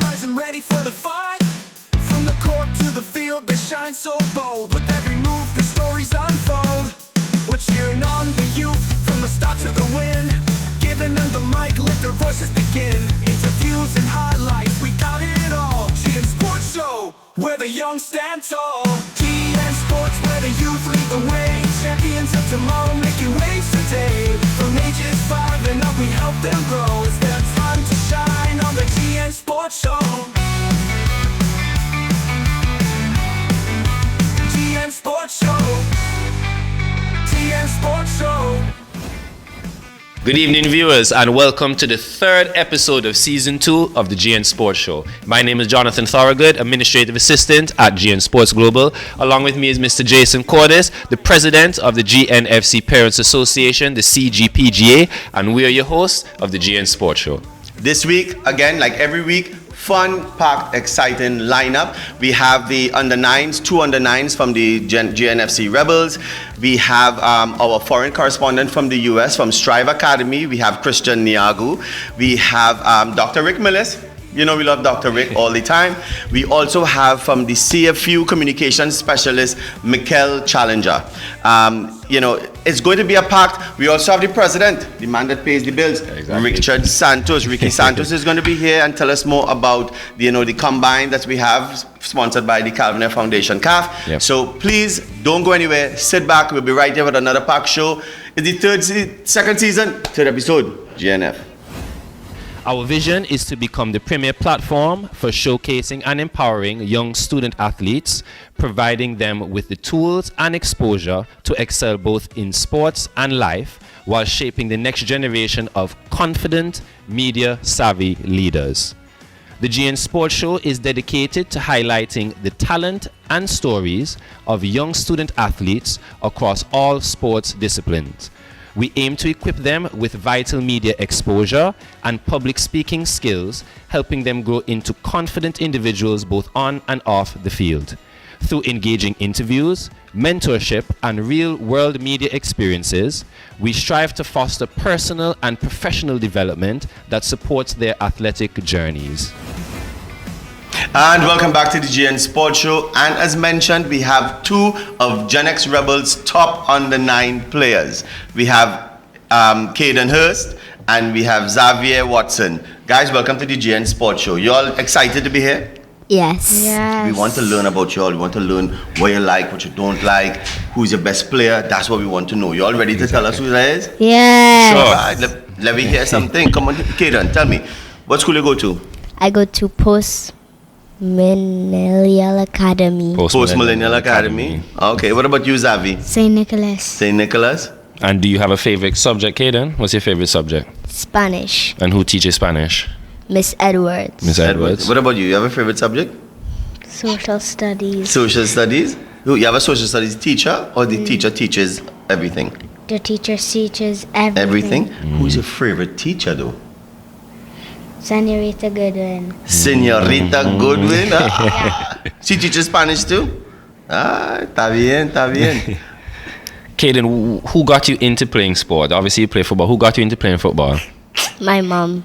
rising ready for the fight. From the court to the field, they shine so bold. With every move, the stories unfold. We're cheering on the youth from the start to the win. Giving them the mic, let their voices begin. Interviews and highlights, we got it all. GN Sports Show, where the young stand tall. GN Sports, where the youth lead the way. Champions of tomorrow, making waves today. From ages 5 and up, we help them grow. It's their time to shine on the GN Sports Show. GN Sports Show. GN Sports Show. Good evening, viewers, and welcome to the third episode of Season 2 of the GN Sports Show. My name is Jonathan Thorogood, Administrative Assistant at GN Sports Global. Along with me is Mr. Jason Cordes, the President of the GNFC Parents Association, the CGPGA, and we are your hosts of the GN Sports Show. This week, again, like every week, fun, packed, exciting lineup. We have the under-9s, 2 under-9s from the GNFC Rebels. We have our foreign correspondent from the US, from Strive Academy. We have Christian Niagu. We have Dr. Rick Millis. You know we love Dr. Rick all the time. We also have from the CFU Communications Specialist, Mikkel Challenger. It's going to be a packed. We also have the president, the man that pays the bills, exactly. Richard Santos. Ricky Santos is going to be here and tell us more about the combine that we have, sponsored by the Calvin F. Foundation, CAF. Yep. So please don't go anywhere. Sit back. We'll be right here with another packed show. It's the second season, third episode, GNF. Our vision is to become the premier platform for showcasing and empowering young student athletes, providing them with the tools and exposure to excel both in sports and life, while shaping the next generation of confident, media-savvy leaders. The GN Sports Show is dedicated to highlighting the talent and stories of young student athletes across all sports disciplines. We aim to equip them with vital media exposure and public speaking skills, helping them grow into confident individuals both on and off the field. Through engaging interviews, mentorship, and real-world media experiences, we strive to foster personal and professional development that supports their athletic journeys. And welcome back to the GN Sports Show. And as mentioned, we have 2 of Gen X Rebels' top under-9 players. We have Caden Hurst and we have Xavier Watson. Guys, welcome to the GN Sports Show. You all excited to be here? Yes. We want to learn about you all. We want to learn what you like, what you don't like, who's your best player. That's what we want to know. You all ready to tell us who that is? Yes. Sure. All right, let me hear something. Come on, Caden, tell me. What school you go to? I go to Post-Millennial Academy. Post-Millennial Academy. Okay, what about you, Xavi? St. Nicholas. St. Nicholas. And do you have a favorite subject, Caden? What's your favorite subject? Spanish. And who teaches Spanish? Miss Edwards. Miss Edwards. What about you? You have a favorite subject? Social studies. Social studies? You have a social studies teacher, or the teacher teaches everything? The teacher teaches everything. Everything? Who's your favorite teacher, though? Senorita Goodwin. Senorita Goodwin? Yeah. She teaches Spanish too? Está bien. Caden, who got you into playing sport? Obviously you play football. Who got you into playing football? My mom.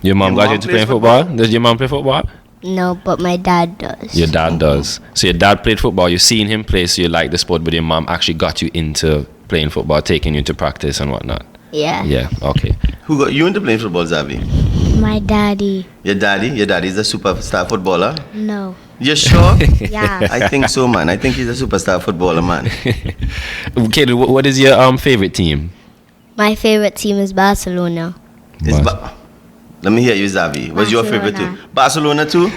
Your mom got you into playing football? Does your mom play football? No, but my dad does. Your dad does. So your dad played football, you've seen him play, so you like the sport, but your mom actually got you into playing football, taking you to practice and whatnot. Yeah. Yeah, okay. Who got you into playing football, Xavi? My daddy. Your daddy? Your daddy's a superstar footballer? No. You sure? Yeah. I think so, man. I think he's a superstar footballer, man. Caden, what is your favorite team? My favorite team is Barcelona. Let me hear you, Xavi. What's your favorite team? Barcelona too?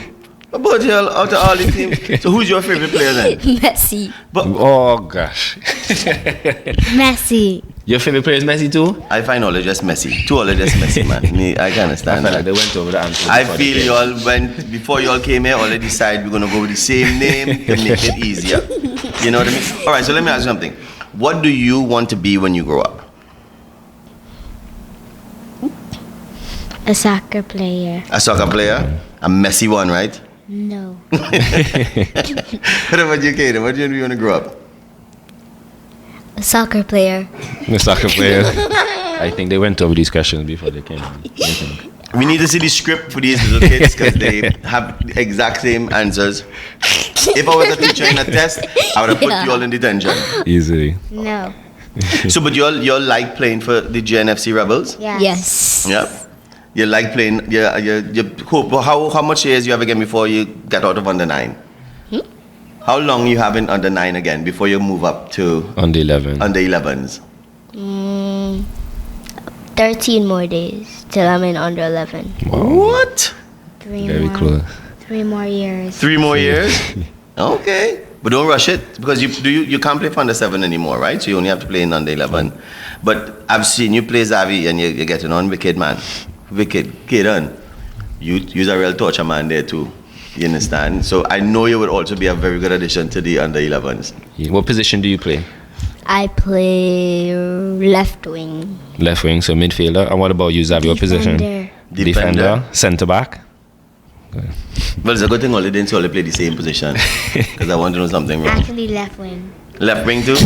What about you out of all the teams? So who's your favorite player then? Messi. Oh gosh. Messi. Your favorite player is Messi too? I find all just Messi. Two all just Messi, man. I can understand. I feel like they went over the answer. I feel you all went, before you all came here, already decided we're going to go with the same name to make it easier. You know what I mean? Alright, so let me ask you something. What do you want to be when you grow up? A soccer player. A soccer player? A messy one, right? No. What about you, Kaden? What do you want to grow up? A soccer player. A soccer player. I think they went over these questions before they came. We need to see the script for these little kids because they have the exact same answers. If I was a teacher in a test, I would have put you all in detention. Easily. No. So, but you all like playing for the GNFC Rebels? Yes. Yes. Yeah. You like playing? Yeah. How much years you have again before you get out of under 9? How long you have in under 9 again before you move up to Under 11. under 11s? 13 more days till I'm in under 11. What? Very close. 3 more years. 3 more years? Okay. But don't rush it because you can't play for under 7 anymore, right? So you only have to play in under 11. But I've seen you play Xavi and you're getting on wicked, man. Wicked. Kaden, you're a real torture man there too. You understand? So I know you would also be a very good addition to the under 11s. What position do you play? I play left wing. Left wing, so midfielder. And what about you, Xavi? What position? Defender. Defender. Centre back. Well, it's a good thing all they didn't all play the same position because I want to know something wrong. Actually, left wing. Left wing too?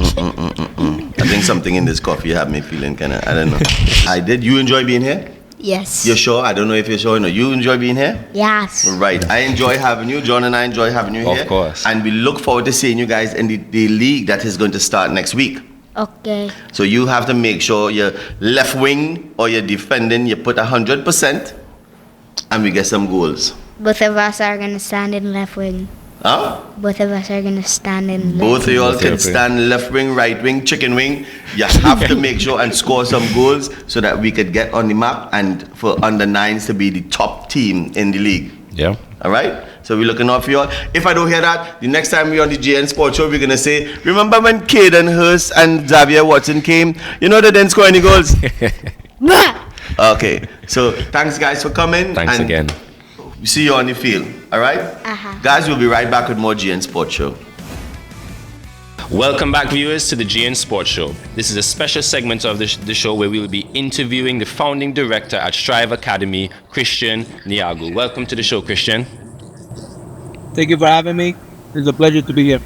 I think something in this coffee had me feeling kind of, I don't know. I did. You enjoy being here? Yes. You're sure? I don't know if you're sure. No, you enjoy being here? Yes. Right. I enjoy having you. John and I enjoy having you here. Of course. And we look forward to seeing you guys in the league that is going to start next week. Okay. So you have to make sure your left wing or your defending, you put 100% and we get some goals. Both of us are going to stand in left wing. Huh? Both of us are going to stand in left Both of y'all Both can of you. stand left wing, right wing, chicken wing. You have to make sure and score some goals so that we could get on the map and for under 9s to be the top team in the league. Yeah. All right? So we're looking out for y'all. If I don't hear that, the next time we're on the GN Sports Show, we're going to say, remember when Caden Hurst and Xavier Watson came? You know they didn't score any goals? Okay. So thanks, guys, for coming. Thanks and again. we see you on the field. All right? Guys, we'll be right back with more GN Sports Show. Welcome back, viewers, to the GN Sports Show. This is a special segment of the show where we will be interviewing the founding director at Strive Academy, Christian Niagu. Welcome to the show, Christian. Thank you for having me. It's a pleasure to be here.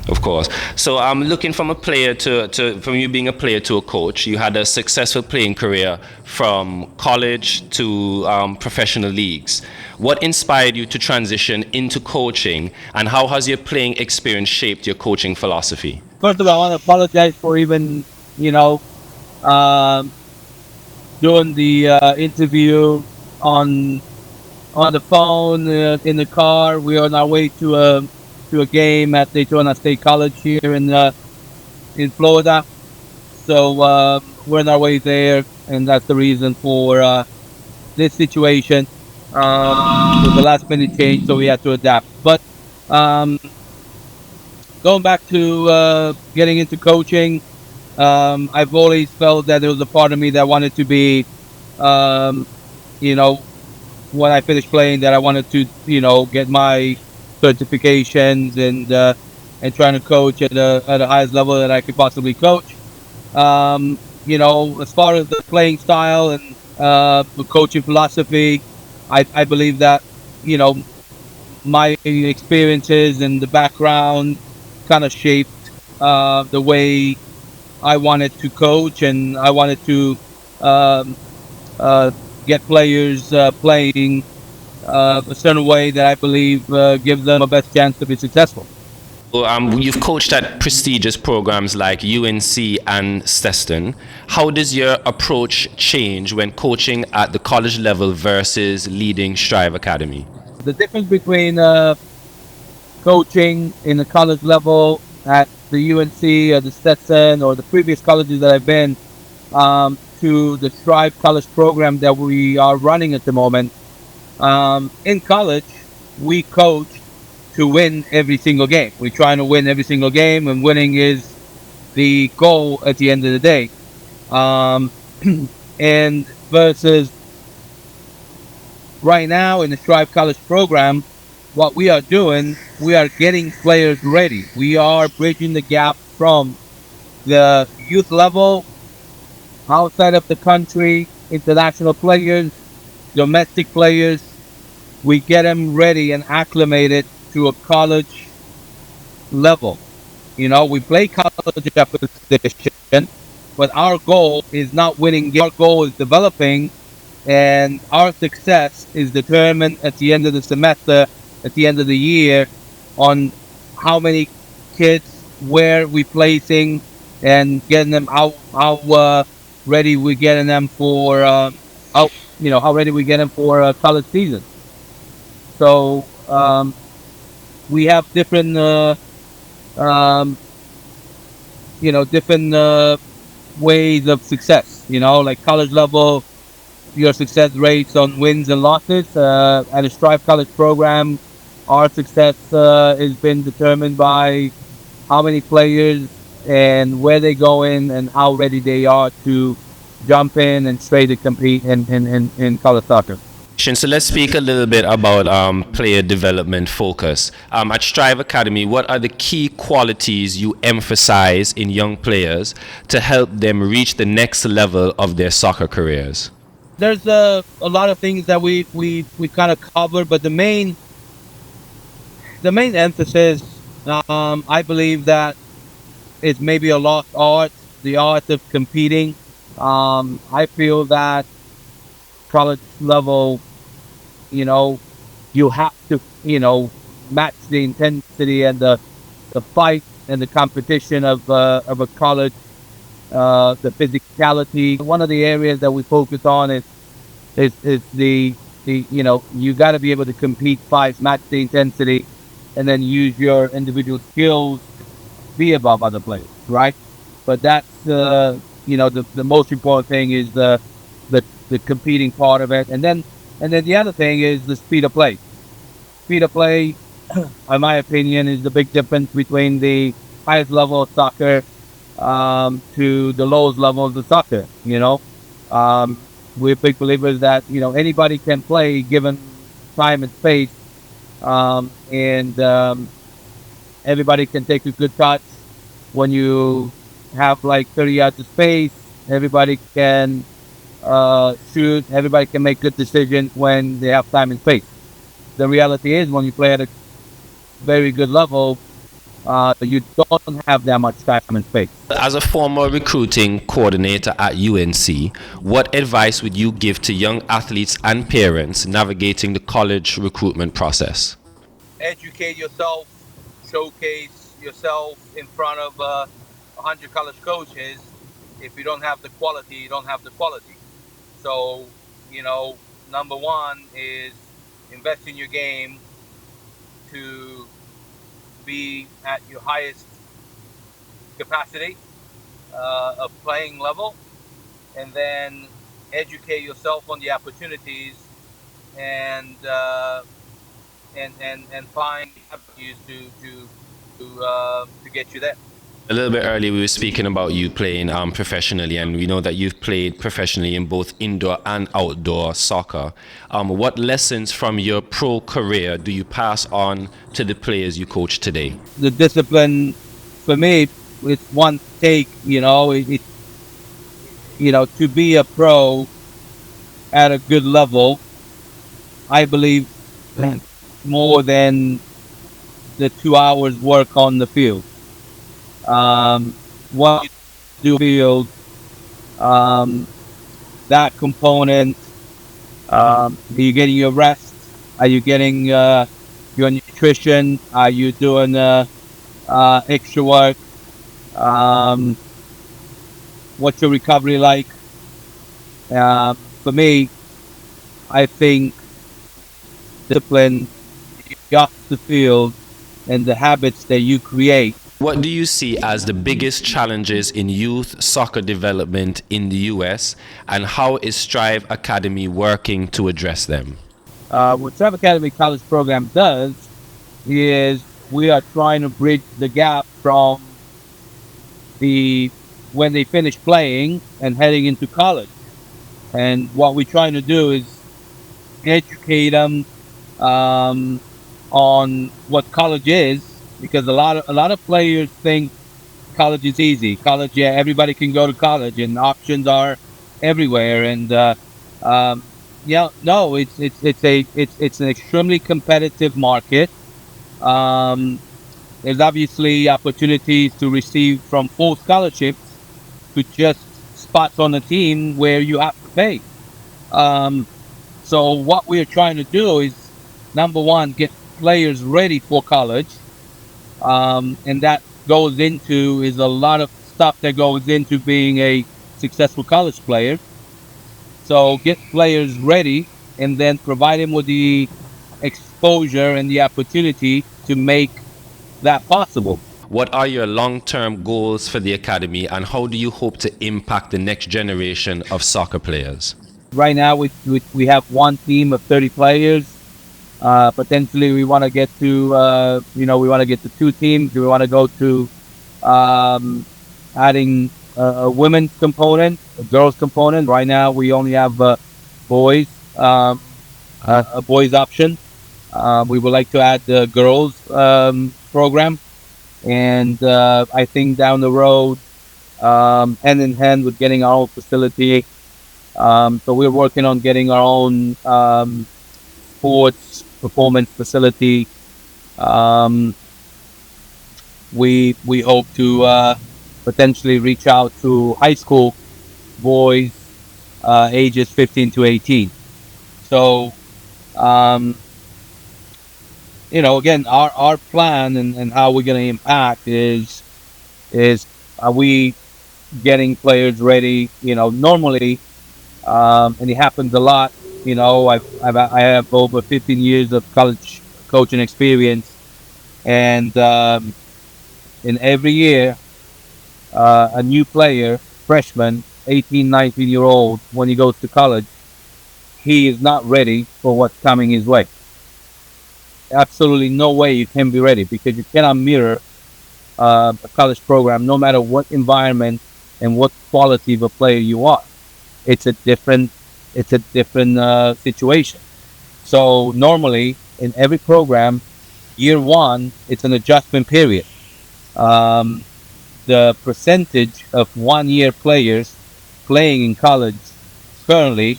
Of course. So I'm looking from a player from you being a player to a coach. You had a successful playing career from college to professional leagues. What inspired you to transition into coaching, and how has your playing experience shaped your coaching philosophy? First of all, I want to apologize for even, doing the interview on the phone, in the car. We are on our way to a game at Daytona State College here in Florida. So we're on our way there, and that's the reason for this situation. It was a last minute change, so we had to adapt. But going back to getting into coaching, I've always felt that there was a part of me that wanted to be, when I finished playing, that I wanted to, get my certifications and trying to coach at the highest level that I could possibly coach. As far as the playing style and the coaching philosophy, I believe that, my experiences and the background kind of shaped the way I wanted to coach, and I wanted to get players playing a certain way that I believe gives them a best chance to be successful. You've coached at prestigious programs like UNC and Stetson. How does your approach change when coaching at the college level versus leading Strive Academy? The difference between coaching in the college level at the UNC or the Stetson or the previous colleges that I've been to the Strive College program that we are running at the moment. In college, we coach to win every single game. We're trying to win every single game, and winning is the goal at the end of the day. And versus right now in the Strive College program, what we are doing, we are getting players ready. We are bridging the gap from the youth level, outside of the country, international players, domestic players. We get them ready and acclimated to a college level. We play college position, But our goal is not winning. Our goal is developing, and our success is determined at the end of the semester, at the end of the year, on how many kids, where we placing, and getting them how ready we getting them for how ready we get them for college season. So we have different um, different ways of success. Like college level, your success rates on wins and losses. At a Strive College program, our success has been determined by how many players and where they go in and how ready they are to jump in and straight to compete in college soccer. So let's speak a little bit about player development focus. At Strive Academy, what are the key qualities you emphasize in young players to help them reach the next level of their soccer careers? There's a lot of things that we kind of cover, but the main emphasis, I believe, that is maybe a lost art, the art of competing. I feel that college level, you have to, match the intensity and the fight and the competition of a college, the physicality. One of the areas that we focus on is the you got to be able to compete, fight, match the intensity, and then use your individual skills to be above other players, right? But that's the most important thing is the competing part of it, and then the other thing is the speed of play. Speed of play, in my opinion, is the big difference between the highest level of soccer to the lowest level of the soccer. We're big believers that anybody can play given time and space, and everybody can take a good touch. When you have like 30 yards of space, everybody can shoot. Everybody can make good decisions when they have time and space. The reality is, when you play at a very good level, you don't have that much time and space. As a former recruiting coordinator at UNC, what advice would you give to young athletes and parents navigating the college recruitment process? Educate yourself, showcase yourself in front of 100 college coaches. If you don't have the quality, you don't have the quality. So, number one is invest in your game to be at your highest capacity of playing level, and then educate yourself on the opportunities and find avenues to get you there. A little bit earlier, we were speaking about you playing professionally, and we know that you've played professionally in both indoor and outdoor soccer. What lessons from your pro career do you pass on to the players you coach today? The discipline, for me, it's one take. To be a pro at a good level, I believe more than the 2 hours work on the field. What you do field, that component, are you getting your rest? Are you getting your nutrition? Are you doing extra work? What's your recovery like? For me, I think discipline, off the field, and the habits that you create. What do you see as the biggest challenges in youth soccer development in the US, and how is Strive Academy working to address them? What Strive Academy College Program does is we are trying to bridge the gap from when they finish playing and heading into college. And what we're trying to do is educate them on what college is, because a lot of players think college is easy. College, yeah, everybody can go to college, and options are everywhere. And no, it's an extremely competitive market. There's obviously opportunities to receive from full scholarships to just spots on the team where you have to pay. So what we're trying to do is, number one, get players ready for college. And that goes into is a lot of stuff that goes into being a successful college player. So get players ready and then provide them with the exposure and the opportunity to make that possible. What are your long-term goals for the academy, and how do you hope to impact the next generation of soccer players? Right now, we have one team of 30 players. Potentially, we want to get to we want to get to two teams. We want to go to adding a women's component, a girls component. Right now, we only have boys, a boys option. We would like to add the girls program, and I think down the road, hand in hand with getting our own facility. So we're working on getting our own sports performance facility. We hope to potentially reach out to high school boys ages 15 to 18. So again, our plan and how we're going to impact is are we getting players ready? Normally, and it happens a lot. I have over 15 years of college coaching experience, and in every year, a new player, freshman, 18, 19-year-old, when he goes to college, he is not ready for what's coming his way. Absolutely no way you can be ready, because you cannot mirror a college program, no matter what environment and what quality of a player you are. It's a different situation. So normally in every program, year one, it's an adjustment period. The percentage of 1-year players playing in college currently,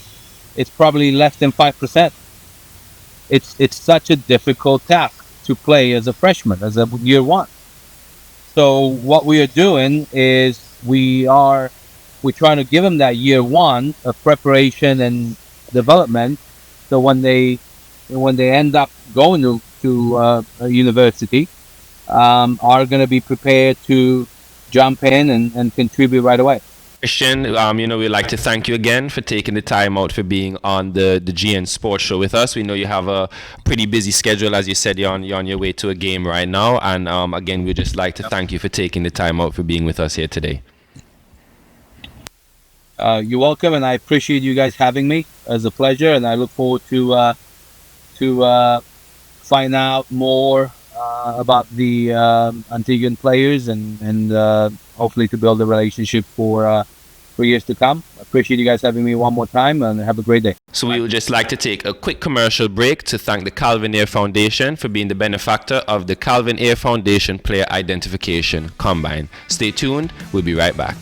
it's probably less than 5%. It's such a difficult task to play as a freshman, as a year one. So what we are doing is we're trying to give them that year one of preparation and development. So when they end up going to a university, are going to be prepared to jump in and contribute right away. Christian, we'd like to thank you again for taking the time out for being on the GN Sports Show with us. We know you have a pretty busy schedule. As you said, you're on your way to a game right now. And again, we'd just like to thank you for taking the time out for being with us here today. You're welcome, and I appreciate you guys having me. It's a pleasure, and I look forward to find out more about the Antiguan players and hopefully to build a relationship for years to come. I appreciate you guys having me one more time, and have a great day. So we would just like to take a quick commercial break to thank the Calvin Ayre Foundation for being the benefactor of the Calvin Ayre Foundation Player Identification Combine. Stay tuned. We'll be right back.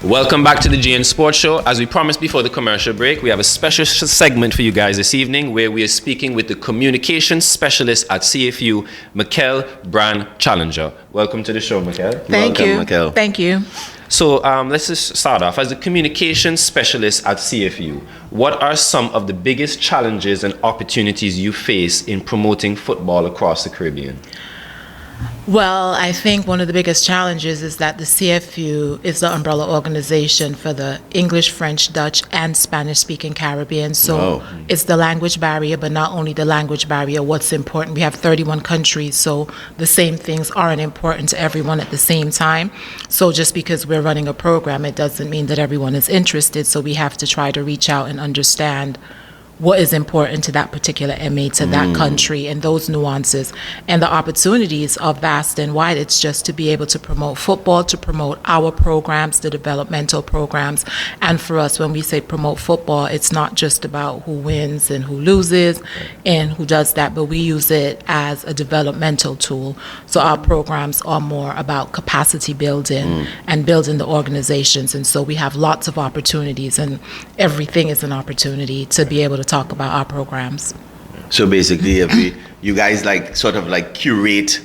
Welcome back to the GN Sports Show. As we promised before the commercial break, we have a special segment for you guys this evening where we are speaking with the communications specialist at CFU, Mikel Brand Challenger. Welcome to the show, Mikel. Thank you. Mikel. Thank you. So let's just start off. As a communications specialist at CFU, what are some of the biggest challenges and opportunities you face in promoting football across the Caribbean? Well, I think one of the biggest challenges is that the CFU is the umbrella organization for the English, French, Dutch, and Spanish-speaking Caribbean. So it's the language barrier, but not only the language barrier. What's important, we have 31 countries, so the same things aren't important to everyone at the same time. So just because we're running a program, it doesn't mean that everyone is interested. So we have to try to reach out and understand what is important to that particular MA, to that country, and those nuances. And the opportunities are vast and wide. It's just to be able to promote football, to promote our programs, the developmental programs. And for us, when we say promote football, it's not just about who wins and who loses and who does that, but we use it as a developmental tool. So our programs are more about capacity building and building the organizations. And so we have lots of opportunities, and everything is an opportunity to be able to talk about our programs. So basically, you guys sort of curate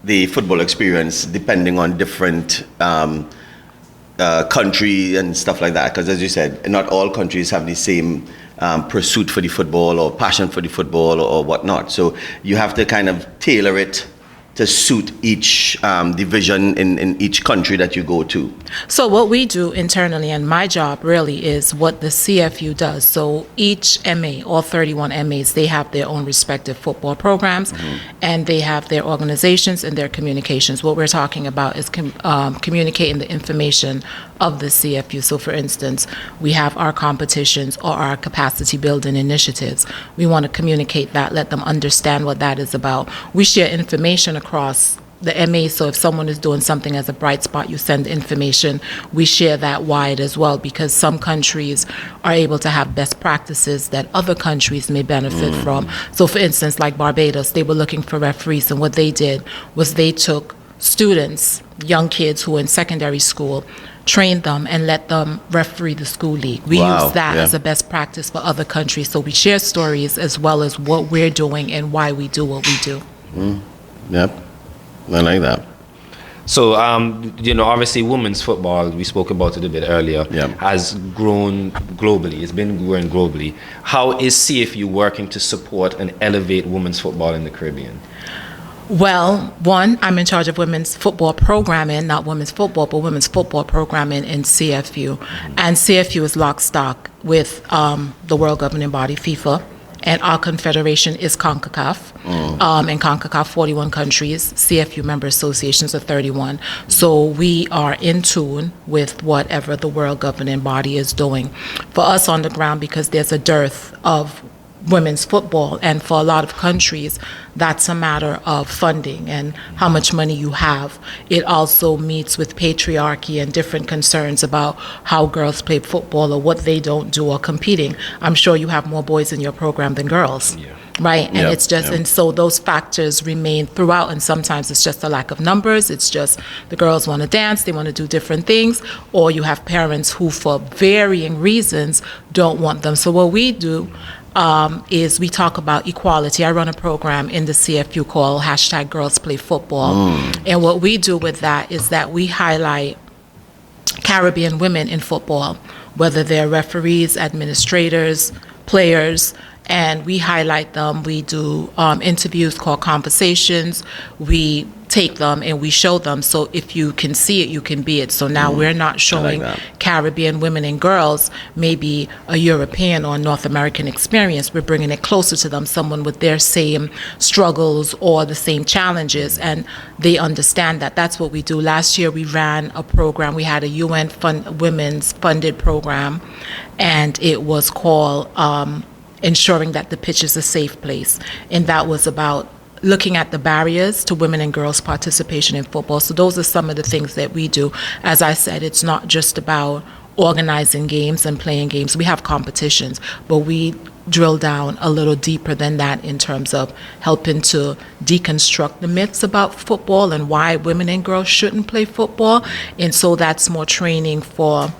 the football experience depending on different country and stuff like that? Because as you said, not all countries have the same pursuit for the football or passion for the football or whatnot. So you have to kind of tailor it to suit each division in each country that you go to. So what we do internally, and my job really is what the CFU does. So each MA, all 31 MAs, they have their own respective football programs, and they have their organizations and their communications. What we're talking about is communicating the information of the CFU. So for instance, we have our competitions or our capacity building initiatives. We want to communicate that, let them understand what that is about. We share information across the MA, so if someone is doing something as a bright spot, you send information. We share that wide as well, because some countries are able to have best practices that other countries may benefit from. So for instance, like Barbados, they were looking for referees, and what they did was they took students, young kids who were in secondary school, trained them and let them referee the school league. We use that as a best practice for other countries. So we share stories as well as what we're doing and why we do what we do. Yep, I like that. So, obviously women's football, we spoke about it a bit earlier, has grown globally. It's been growing globally. How is CFU working to support and elevate women's football in the Caribbean? Well, one, I'm in charge of women's football programming, not women's football, but women's football programming in CFU. And CFU is lockstock with the world governing body, FIFA, and our confederation is CONCACAF. In CONCACAF, 41 countries, CFU member associations are 31. So we are in tune with whatever the world governing body is doing. For us on the ground, because there's a dearth of women's football, and for a lot of countries that's a matter of funding and how much money you have. It also meets with patriarchy and different concerns about how girls play football or what they don't do or competing. I'm sure you have more boys in your program than girls. Right, and it's just, and so those factors remain throughout, and sometimes it's just a lack of numbers, it's just the girls want to dance, they want to do different things, or you have parents who for varying reasons don't want them. So what we do is we talk about equality. I run a program in the CFU called #GirlsPlayFootball, and what we do with that is that we highlight Caribbean women in football, whether they're referees, administrators, players, and we highlight them. We do interviews called conversations. We take them and we show them. So if you can see it, you can be it. So now we're not showing Caribbean women and girls maybe a European or North American experience. We're bringing it closer to them, someone with their same struggles or the same challenges, and they understand that. That's what we do. Last year we ran a program. We had a UN women's funded program, and it was called ensuring that the pitch is a safe place. And that was about looking at the barriers to women and girls' participation in football. So those are some of the things that we do. As I said, it's not just about organizing games and playing games. We have competitions, but we drill down a little deeper than that in terms of helping to deconstruct the myths about football and why women and girls shouldn't play football. And so that's more training for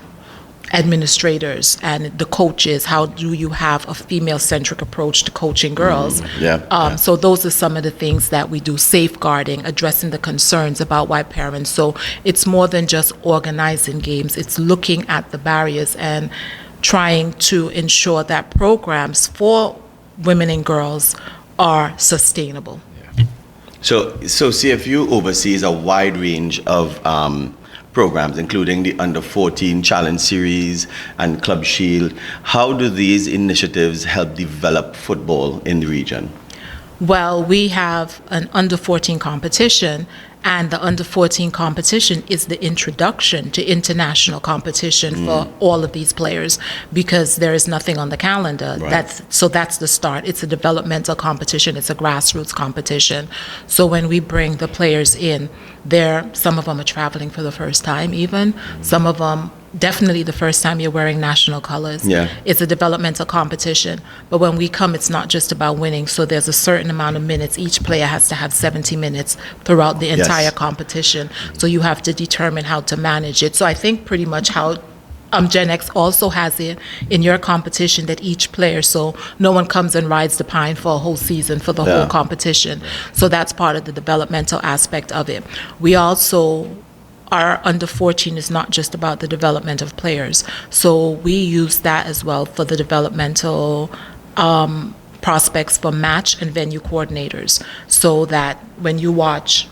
administrators and the coaches. How do you have a female-centric approach to coaching girls? So those are some of the things that we do. Safeguarding, addressing the concerns about why parents. So it's more than just organizing games. It's looking at the barriers and trying to ensure that programs for women and girls are sustainable. So CFU oversees a wide range of programs, including the Under 14 Challenge Series and Club Shield. How do these initiatives help develop football in the region? Well, we have an Under 14 competition, and the Under 14 competition is the introduction to international competition for all of these players, because there is nothing on the calendar. That's the start. It's a developmental competition. It's a grassroots competition. So when we bring the players in, some of them are traveling for the first time even. Some of them definitely the first time you're wearing national colors. It's a developmental competition. But when we come, it's not just about winning. So there's a certain amount of minutes. Each player has to have 70 minutes throughout the entire competition. So you have to determine how to manage it. So I think pretty much how Gen X also has it in your competition, that each player, so no one comes and rides the pine for a whole season for the whole competition. So that's part of the developmental aspect of it. We also our under 14 is not just about the development of players. So we use that as well for the developmental prospects for match and venue coordinators, so that when you watch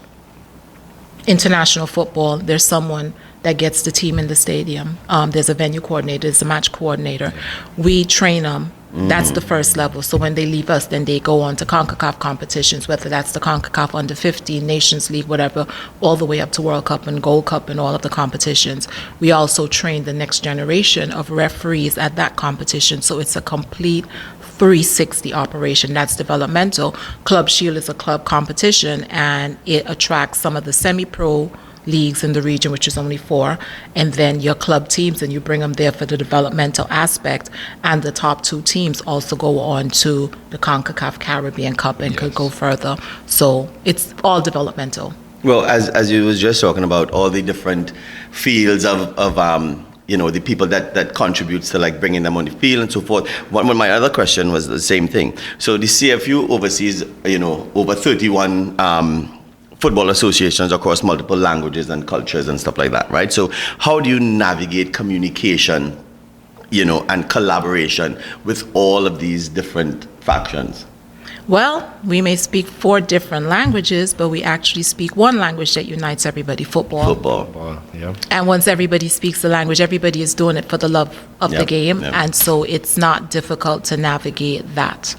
international football, there's someone that gets the team in the stadium. There's a venue coordinator, there's a match coordinator. We train them. That's the first level. So when they leave us, then they go on to CONCACAF competitions, whether that's the CONCACAF under 15, Nations League, whatever, all the way up to World Cup and Gold Cup and all of the competitions. We also train the next generation of referees at that competition. So it's a complete 360 operation. That's developmental. Club Shield is a club competition, and it attracts some of the semi-pro leagues in the region, which is only 4, and then your club teams, and you bring them there for the developmental aspect, and the top 2 teams also go on to the CONCACAF Caribbean Cup and could go further. So it's all developmental. Well, as you was just talking about all the different fields of the people that contributes to like bringing them on the field and so forth. One of my other question was the same thing. So the CFU oversees, over 31 football associations across multiple languages and cultures and stuff like that, right? So how do you navigate communication, and collaboration with all of these different factions? Well, we may speak 4 different languages, but we actually speak one language that unites everybody: football. Football, yeah. And once everybody speaks the language, everybody is doing it for the love of the game. Yep. And so it's not difficult to navigate that.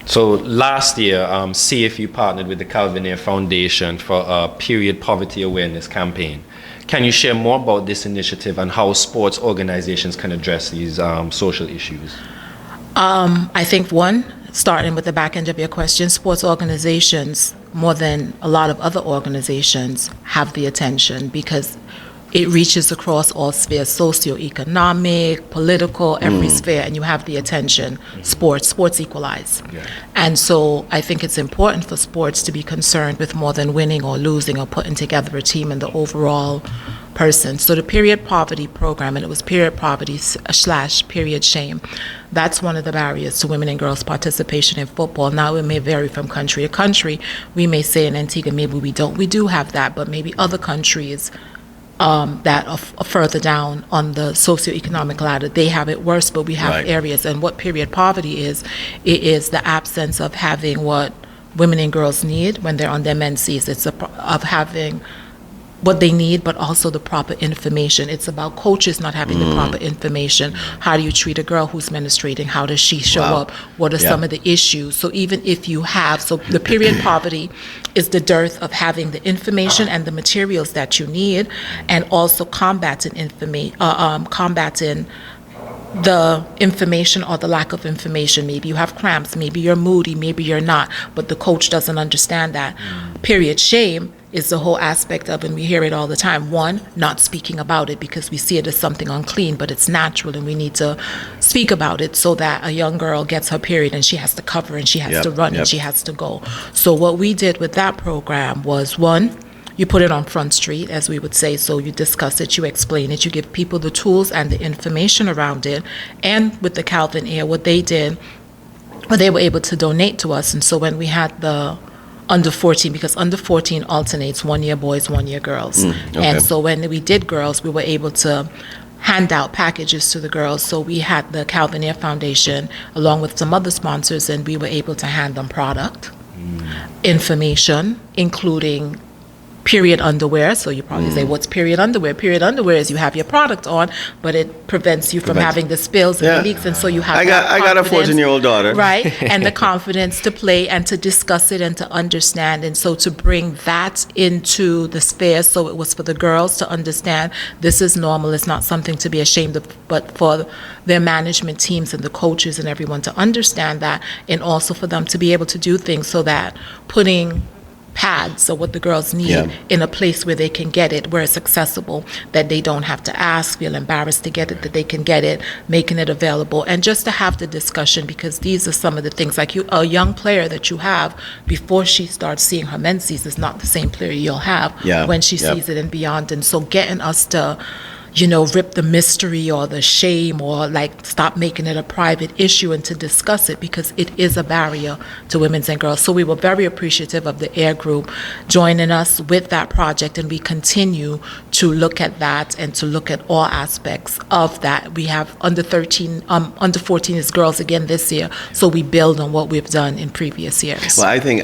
So last year, CFU partnered with the Calvin Ayre Foundation for a period poverty awareness campaign. Can you share more about this initiative and how sports organizations can address these social issues? I think starting with the back end of your question, sports organizations, more than a lot of other organizations, have the attention because it reaches across all spheres: socioeconomic, political, every sphere, and you have the attention. Sports equalize. Yeah. And so I think it's important for sports to be concerned with more than winning or losing or putting together a team and the overall person. So the period poverty program, and it was period poverty / period shame, that's one of the barriers to women and girls' participation in football. Now, it may vary from country to country. We may say in Antigua, maybe we do have that, but maybe other countries that are further down on the socioeconomic ladder, they have it worse, but we have areas. And what period poverty is, it is the absence of having what women and girls need when they're on their menses. It's of having what they need, but also the proper information. It's about coaches not having the proper information. How do you treat a girl who's menstruating? How does she show up? What are some of the issues? So even if you have, so the period poverty is the dearth of having the information and the materials that you need, and also combating the information or the lack of information. Maybe you have cramps, maybe you're moody, maybe you're not, but the coach doesn't understand that. Period shame is the whole aspect of, and we hear it all the time, one, not speaking about it because we see it as something unclean, but it's natural and we need to speak about it so that a young girl gets her period and she has to cover and she has to run and she has to go. So what we did with that program was, one, you put it on Front Street, as we would say, so you discuss it, you explain it, you give people the tools and the information around it. And with the Calvin Ayre, what they did, well, they were able to donate to us. And so when we had the under 14, because under 14 alternates 1 year boys, 1 year girls. And so when we did girls, we were able to hand out packages to the girls. So we had the Calvin Ayre Foundation along with some other sponsors, and we were able to hand them product, information, including period underwear. So you probably say, what's period underwear? Period underwear is you have your product on, but it prevents you from having the spills and the leaks. And so you have I got a 14-year-old daughter. Right. And the confidence to play and to discuss it and to understand. And so to bring that into the sphere, so it was for the girls to understand this is normal. It's not something to be ashamed of, but for their management teams and the coaches and everyone to understand that, and also for them to be able to do things so that putting pads or what the girls need in a place where they can get it, where it's accessible, that they don't have to ask, feel embarrassed to get it, that they can get it, making it available, and just to have the discussion, because these are some of the things, like a young player that you have before she starts seeing her menses is not the same player you'll have when she sees it and beyond. And so getting us to rip the mystery or the shame or like stop making it a private issue and to discuss it, because it is a barrier to women's and girls. So we were very appreciative of the Ayre group joining us with that project, and we continue to look at that and to look at all aspects of that. We have under 14 is girls again this year, so we build on what we've done in previous years. Well, I think,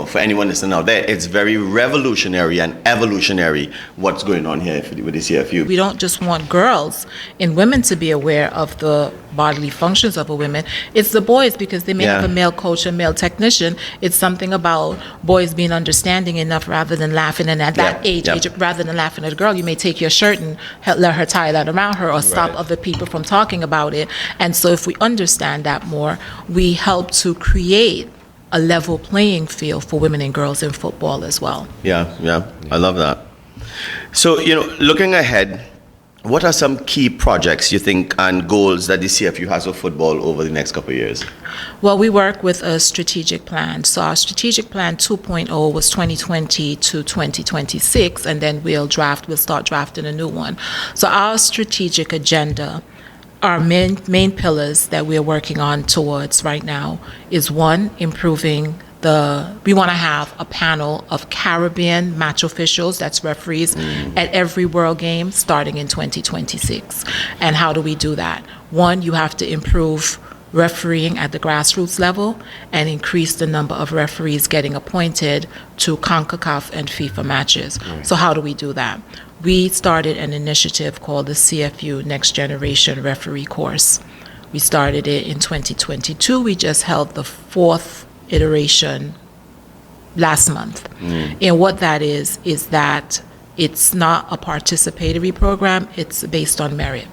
for anyone listening out there, it's very revolutionary and evolutionary what's going on here with the CFU. We don't just want girls and women to be aware of the bodily functions of a woman. It's the boys, because they may have a male coach, a male technician. It's something about boys being understanding enough rather than laughing. And at that age, rather than laughing at a girl, you may take your shirt and let her tie that around her, or stop other people from talking about it. And so if we understand that more, we help to create a level playing field for women and girls in football as well. Yeah, I love that. So, looking ahead, what are some key projects you think and goals that the CFU has for football over the next couple of years? Well, we work with a strategic plan. So our strategic plan 2.0 was 2020 to 2026, and then we'll start drafting a new one. So our strategic agenda, our main pillars that we're working on towards right now is, one, improving we want to have a panel of Caribbean match officials, that's referees, at every World Game starting in 2026. And how do we do that? One, you have to improve refereeing at the grassroots level and increase the number of referees getting appointed to CONCACAF and FIFA matches. So how do we do that? We started an initiative called the CFU Next Generation Referee Course. We started it in 2022. We just held the 4th iteration last month. And what that is that it's not a participatory program, it's based on merit.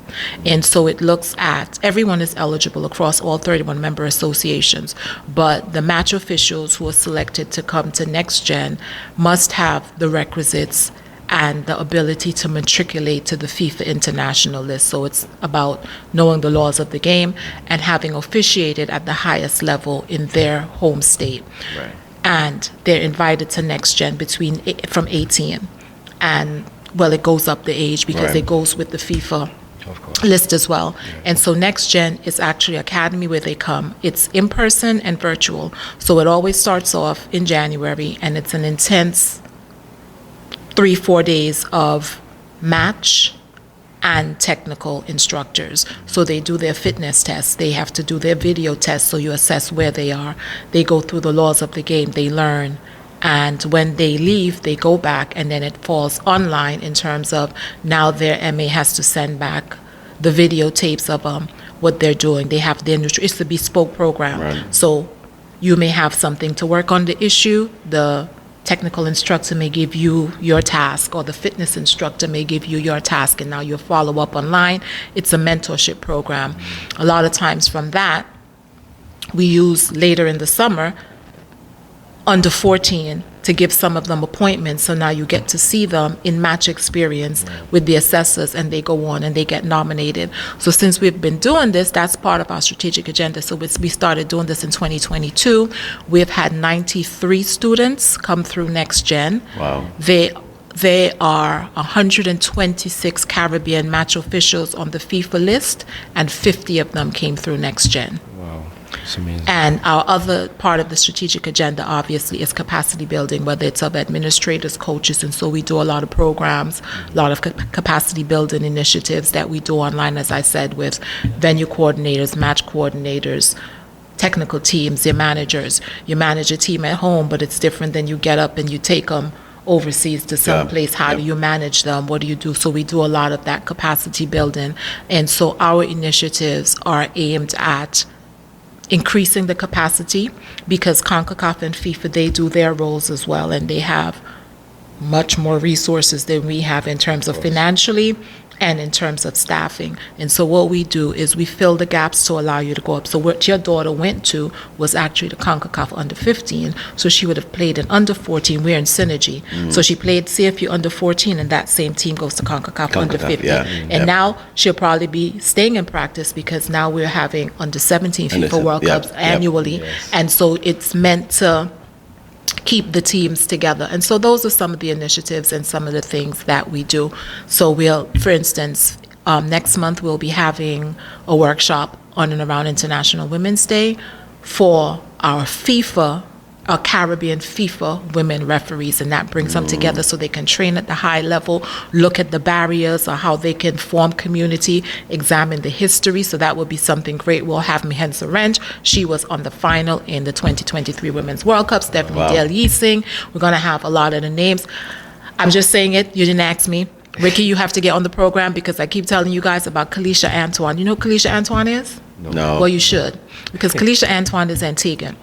And so it looks at, everyone is eligible across all 31 member associations, but the match officials who are selected to come to Next Gen must have the requisites and the ability to matriculate to the FIFA international list. So it's about knowing the laws of the game and having officiated at the highest level in their home state. Right. And they're invited to Next Gen from 18. And, well, it goes up the age because it goes with the FIFA list as well. And so Next Gen is actually an academy where they come. It's in person and virtual. So it always starts off in January, and it's an intense 3-4 days of match and technical instructors. So they do their fitness tests. They have to do their video tests, so you assess where they are. They go through the laws of the game. They learn. And when they leave, they go back, and then it falls online in terms of now their MA has to send back the videotapes of what they're doing. They have their it's a bespoke program. Right. So you may have something to work on the issue. The technical instructor may give you your task, or the fitness instructor may give you your task, and now you follow up online. It's a mentorship program. A lot of times from that, we use later in the summer under 14 to give some of them appointments, so now you get to see them in match experience with the assessors, and they go on and they get nominated. So since we've been doing this, that's part of our strategic agenda. So we started doing this in 2022. We've had 93 students come through Next Gen. Wow. They are 126 Caribbean match officials on the FIFA list, and 50 of them came through Next Gen. Wow. It's amazing. And our other part of the strategic agenda, obviously, is capacity building, whether it's of administrators, coaches, and so we do a lot of programs, a lot of capacity building initiatives that we do online, as I said, with venue coordinators, match coordinators, technical teams, your managers. You manage a team at home, but it's different than you get up and you take them overseas to some place. How do you manage them? What do you do? So we do a lot of that capacity building. And so our initiatives are aimed at increasing the capacity, because CONCACAF and FIFA, they do their roles as well, and they have much more resources than we have in terms of financially and in terms of staffing. And so what we do is we fill the gaps to allow you to go up. So what your daughter went to was actually the CONCACAF under 15, so she would have played in under 14. We're in synergy. So she played CFU under 14, and that same team goes to CONCACAF under 15. And now she'll probably be staying in practice, because now we're having under 17 FIFA World Cups annually. And so it's meant to keep the teams together. And so those are some of the initiatives and some of the things that we do. So we'll, for instance, next month we'll be having a workshop on and around International Women's Day for our Caribbean FIFA women referees, and that brings them together so they can train at the high level, look at the barriers or how they can form community, examine the history. So that will be something great. We'll have Mihensa Wrench. She was on the final in the 2023 Women's World Cup. Stephanie Dale Yeasing. We're going to have a lot of the names. I'm just saying it. You didn't ask me. Ricky, you have to get on the program because I keep telling you guys about Kalisha Antoine. You know who Kalisha Antoine is? No. Well, you should, because Kalisha Antoine is Antiguan.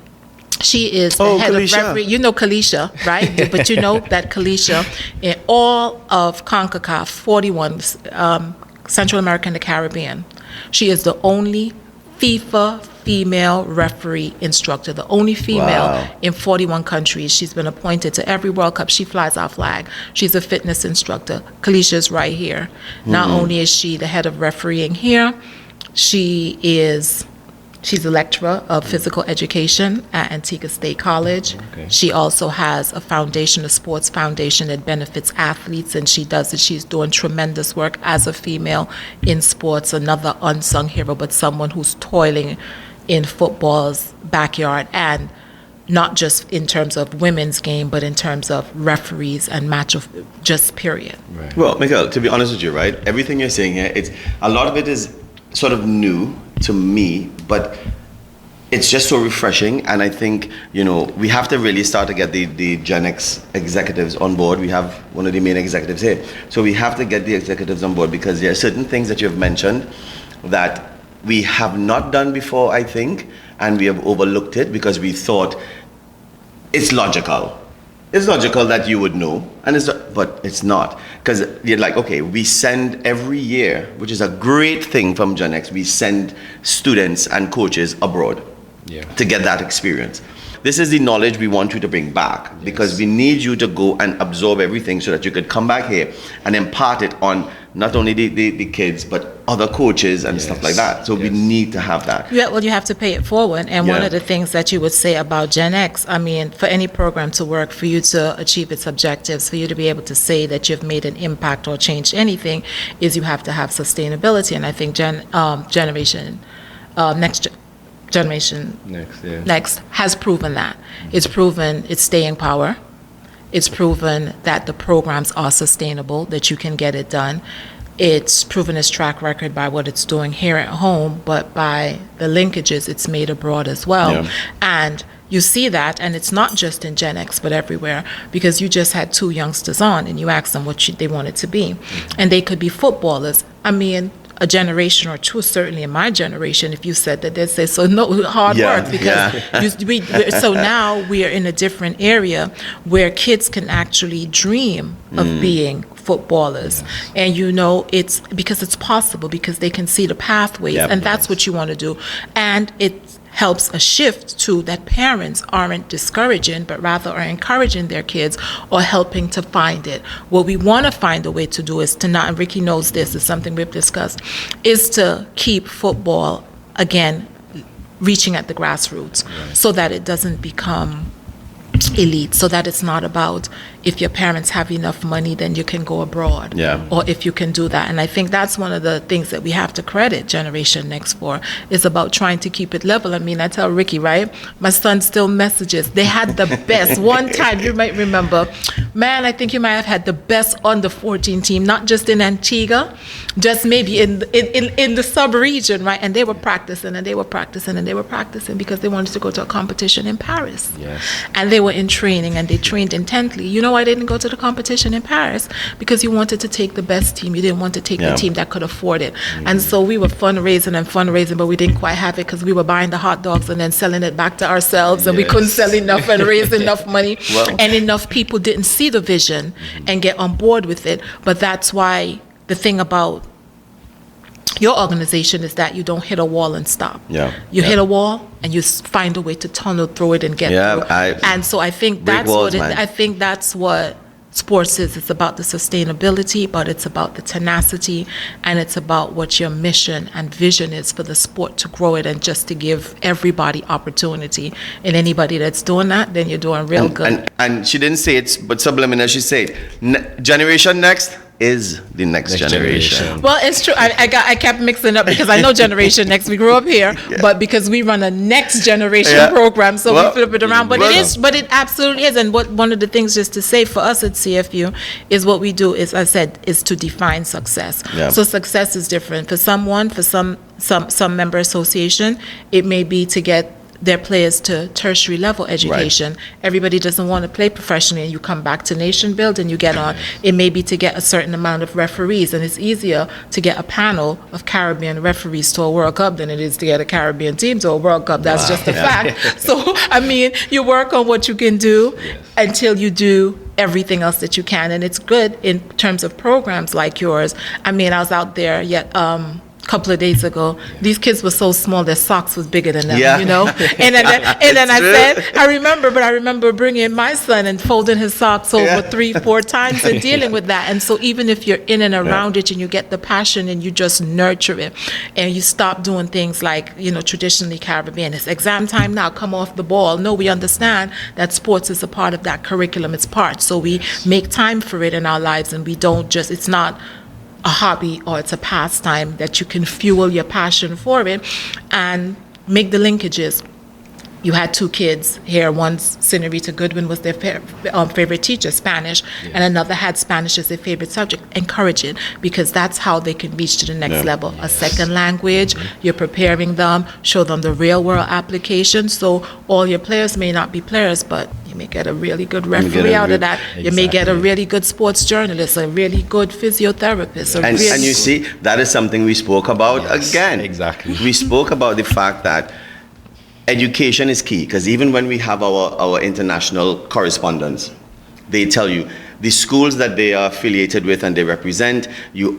She is the head Kalisha. of referee. You know Kalisha, right? But you know that Kalisha, in all of CONCACAF 41, Central America and the Caribbean, she is the only FIFA female referee instructor, the only female in 41 countries. She's been appointed to every World Cup. She flies our flag. She's a fitness instructor. Kalisha is right here. Not only is she the head of refereeing here, she's a lecturer of physical education at Antigua State College. Okay. She also has a foundation, a sports foundation that benefits athletes, and she's doing tremendous work as a female in sports, another unsung hero, but someone who's toiling in football's backyard, and not just in terms of women's game, but in terms of referees and match of just period. Right. Well, Miguel, to be honest with you, right, everything you're saying here, it's a lot of it is sort of new to me, but it's just so refreshing. And I think, we have to really start to get the Gen X executives on board. We have one of the main executives here. So we have to get the executives on board, because there are certain things that you've mentioned that we have not done before, I think, and we have overlooked it because we thought it's logical. It's logical that you would know, but it's not. Because you're like, okay, we send every year, which is a great thing from Gen X, we send students and coaches abroad to get that experience. This is the knowledge we want you to bring back, because we need you to go and absorb everything so that you could come back here and impart it on not only the kids, but other coaches and stuff like that. So we need to have that. Yeah, well, you have to pay it forward. And one of the things that you would say about Gen X, I mean, for any program to work, for you to achieve its objectives, for you to be able to say that you've made an impact or changed anything, is you have to have sustainability. And I think Next has proven that. It's proven its staying power. It's proven that the programs are sustainable, that you can get it done. It's proven its track record by what it's doing here at home, but by the linkages it's made abroad as well. Yeah. And you see that, and it's not just in Gen X, but everywhere, because you just had two youngsters on, and you asked them what they wanted to be. And they could be footballers. I mean, a generation or two, certainly in my generation, if you said that, they'd say, so no, hard work, because so now we are in a different area where kids can actually dream of being footballers. And it's because it's possible, because they can see the pathways, and that's what you want to do. And it helps a shift to that parents aren't discouraging, but rather are encouraging their kids or helping to find it. What we want to find a way to do is to not, and Ricky knows this, is something we've discussed, is to keep football, again, reaching at the grassroots, so that it doesn't become elite, so that it's not about if your parents have enough money, then you can go abroad, or if you can do that. And I think that's one of the things that we have to credit Generation Next for, is about trying to keep it level. I mean, I tell Ricky, right, my son still messages, they had the best. One time, you might remember, man, I think you might have had the best under 14 team, not just in Antigua, just maybe in the sub-region, right? And they were practicing, and they were practicing, and they were practicing because they wanted to go to a competition in Paris. And they were in training, and they trained intently. You know why they didn't go to the competition in Paris? Because you wanted to take the best team. You didn't want to take the team that could afford it. And so we were fundraising, but we didn't quite have it, because we were buying the hot dogs and then selling it back to ourselves, and we couldn't sell enough and raise enough money. And enough people didn't see the vision and get on board with it. But that's why the thing about your organization is that you don't hit a wall and stop. You hit a wall and you find a way to tunnel through it and get through. And so I think that's what sports is. It's about the sustainability, but it's about the tenacity, and it's about what your mission and vision is for the sport to grow it and just to give everybody opportunity. And anybody that's doing that, then you're doing real good. And she didn't say it, but subliminal, she said, Generation Next is the next generation. Well, it's true. I kept mixing up because I know Generation Next. We grew up here, but because we run a next generation program, so we flip it around. But it absolutely is. And one of the things, just to say, for us at CFU, is what we do is, I said, is to define success. Yeah. So success is different for someone. For some member association, it may be to get their players to tertiary level education. Right. Everybody doesn't want to play professionally, and you come back to nation build and you get on. It may be to get a certain amount of referees, and it's easier to get a panel of Caribbean referees to a World Cup than it is to get a Caribbean team to a World Cup. That's just a fact. So, I mean, you work on what you can do until you do everything else that you can, and it's good in terms of programs like yours. I mean, I was out there couple of days ago, these kids were so small their socks was bigger than them, you know. And then I remember bringing my son and folding his socks over 3-4 times and dealing with that. And so even if you're in and around it and you get the passion and you just nurture it and you stop doing things like, you know, traditionally Caribbean, it's exam time now, come off the ball. No, we understand that sports is a part of that curriculum. It's part. So we make time for it in our lives, and we don't just, it's not a hobby or it's a pastime, that you can fuel your passion for it and make the linkages. You had 2 kids here. One's Senorita Goodwin was their favorite teacher, Spanish, and another had Spanish as their favorite subject. Encourage it, because that's how they can reach to the next level. A second language, you're preparing them, show them the real world application. So all your players may not be players, but you may get a really good referee out of that. You may get a really good sports journalist, a really good physiotherapist. And you see, that is something we spoke about again. Exactly. We spoke about the fact that education is key, because even when we have our international correspondents, they tell you the schools that they are affiliated with and they represent, you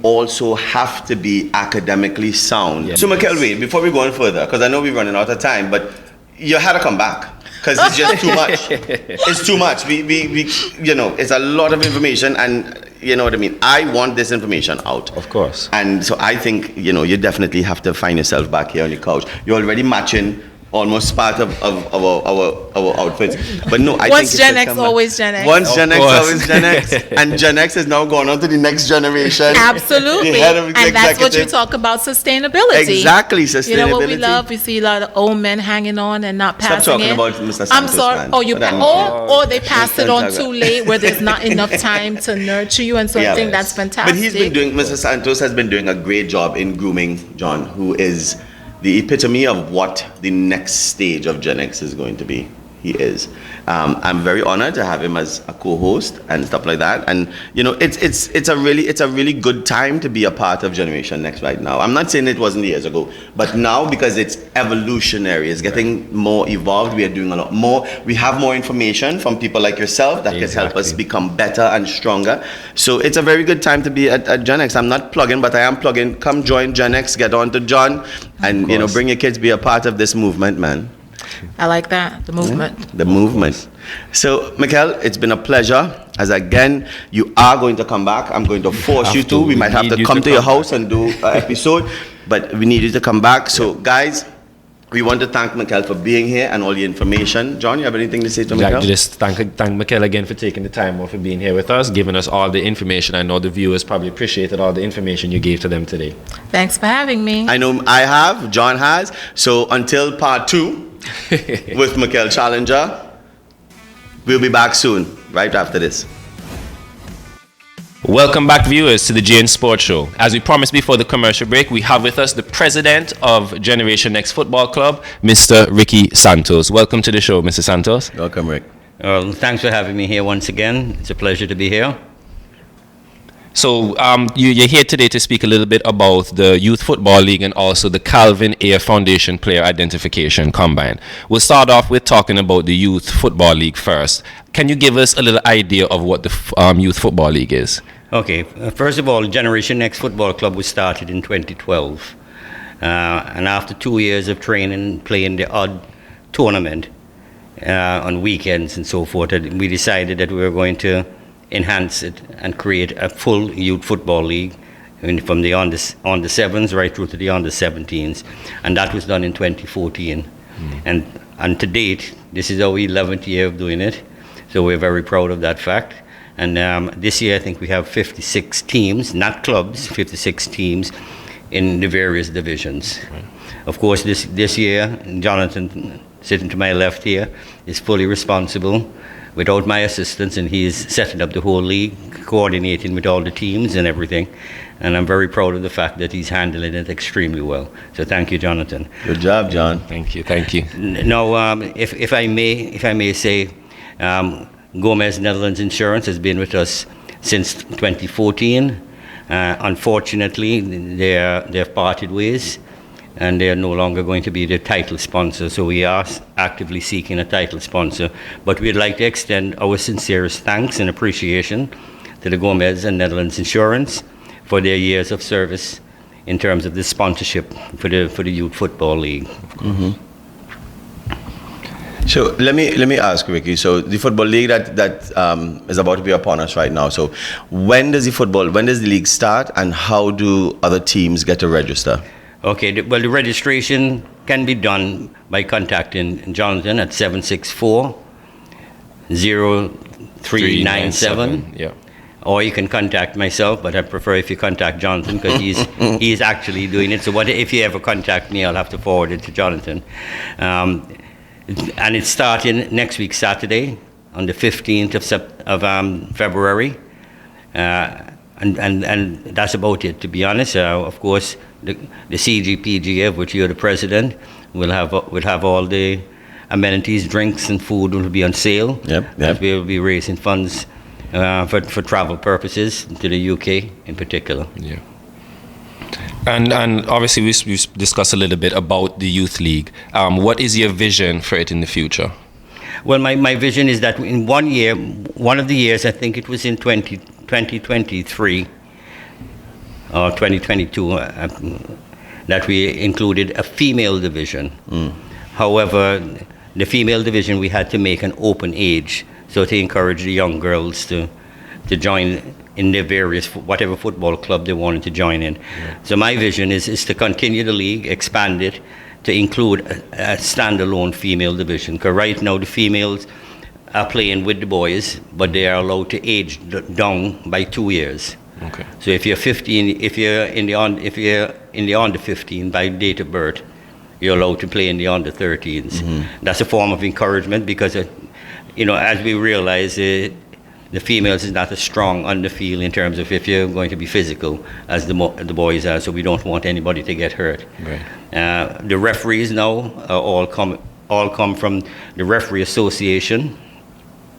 also have to be academically sound. Yes. So Mikel, wait, before we go on further, because I know we're running out of time, but you had to come back, because it's just too much. It's too much. We you know, it's a lot of information, and you know what I mean? I want this information out. Of course. And so I think, you know, you definitely have to find yourself back here on your couch. You're already matching almost part of our outfits. But no, I think once Gen X, always Gen X. Once Gen X, always Gen X. And Gen X is now going on to the next generation. Absolutely. And that's what you talk about, sustainability. Exactly, sustainability. You know what we love? We see a lot of old men hanging on and not passing it. Stop talking about Mr. Santos, I'm sorry. man. Or they pass it on too late, where there's not enough time to nurture you, and so I think that's fantastic. But Mr. Santos has been doing a great job in grooming John, who is the epitome of what the next stage of Gen X is going to be. He is. I'm very honored to have him as a co-host and stuff like that. And you know, it's a really good time to be a part of Generation Next right now. I'm not saying it wasn't years ago, but now, because it's evolutionary, it's getting more evolved. We are doing a lot more. We have more information from people like yourself that can help us become better and stronger. So it's a very good time to be at Gen X. I'm not plugging, but I am plugging. Come join Gen X. Get on to John, and you know, bring your kids. Be a part of this movement, man. I like that, the movement. The movement. So, Mikel, it's been a pleasure. As again, you are going to come back. I'm going to force you to. We might have to come to your house and do an episode, but we need you to come back. So, guys, we want to thank Mikel for being here and all the information. John, you have anything to say to Mikel? Just thank Mikel again for taking the time off, for being here with us, giving us all the information. I know the viewers probably appreciated all the information you gave to them today. Thanks for having me. I know I have, John has. So until part 2 with Mikel Challenger, we'll be back soon, right after this. Welcome back, viewers, to the GN Sports Show. As we promised before the commercial break, we have with us the president of Generation Next Football Club, Mr. Ricky Santos. Welcome to the show, Mr. Santos. Welcome, Rick. Thanks for having me here once again. It's a pleasure to be here. So you're here today to speak a little bit about the Youth Football League and also the Calvin Ayre Foundation Player Identification Combine. We'll start off with talking about the Youth Football League first. Can you give us a little idea of what the Youth Football League is? Okay, first of all, Generation Next Football Club was started in 2012. And after 2 years of training, playing the odd tournament, on weekends and so forth, that we decided that we were going to enhance it and create a full youth football league, from the under 7s right through to the under 17s, and that was done in 2014. And to date, this is our 11th year of doing it, so we're very proud of that fact. And this year, I think we have 56 teams, not clubs, 56 teams in the various divisions. Of course, this year, Jonathan, sitting to my left here, is fully responsible without my assistance, and he's setting up the whole league, coordinating with all the teams and everything. And I'm very proud of the fact that he's handling it extremely well. So thank you, Jonathan. Good job, John. Thank you. Thank you. Now, if I may say, Gomez Netherlands Insurance has been with us since 2014. Unfortunately, they've parted ways, and they are no longer going to be the title sponsor. So we are actively seeking a title sponsor. But we'd like to extend our sincerest thanks and appreciation to the Gomez and Netherlands Insurance for their years of service in terms of the sponsorship for the Youth Football League. Mm-hmm. So let me ask, Ricky. So the football league that is about to be upon us right now. So when does the league start, and how do other teams get to register? Okay. The registration can be done by contacting Jonathan at 764-0397. Yeah. Or you can contact myself, but I prefer if you contact Jonathan, because he's actually doing it. So if you ever contact me, I'll have to forward it to Jonathan. And it's starting next week, Saturday, on the 15th of February. And that's about it, to be honest. Of course, the CGPGF, which you're the president, will have all the amenities, drinks, and food will be on sale. Yep. We will be raising funds for travel purposes to the UK in particular. Yeah. And obviously we've discussed a little bit about the youth league. What is your vision for it in the future? Well, my vision is that in one of the years, I think it was in 2023 or 2022, that we included a female division. However, the female division, we had to make an open age, so to encourage the young girls to join in their various, whatever football club they wanted to join in. Yeah. So my vision is to continue the league, expand it, to include a standalone female division. Because right now the females are playing with the boys, but they are allowed to age down by 2 years. Okay. So if you're 15, if you're in the under 15 by date of birth, you're allowed to play in the under 13s. Mm-hmm. That's a form of encouragement, because as we realize, the females is not as strong on the field in terms of if you're going to be physical as the boys are, so we don't want anybody to get hurt. Right. The referees now all come from the referee association,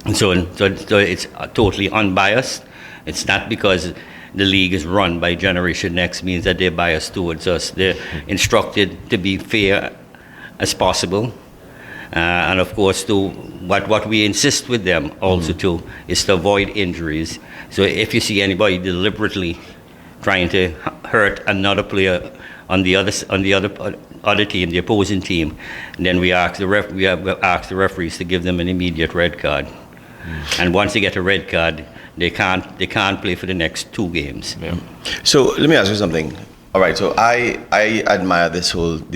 and so it's totally unbiased. It's not because the league is run by Generation Next means that they're biased towards us. They're instructed to be fair as possible. And of course, what we insist with them also too is to avoid injuries. So if you see anybody deliberately trying to hurt another player on the other team, the opposing team, then we ask the referees to give them an immediate red card. And once they get a red card, they can't play for the next 2 games. Yeah. So let me ask you something. All right, so I admire the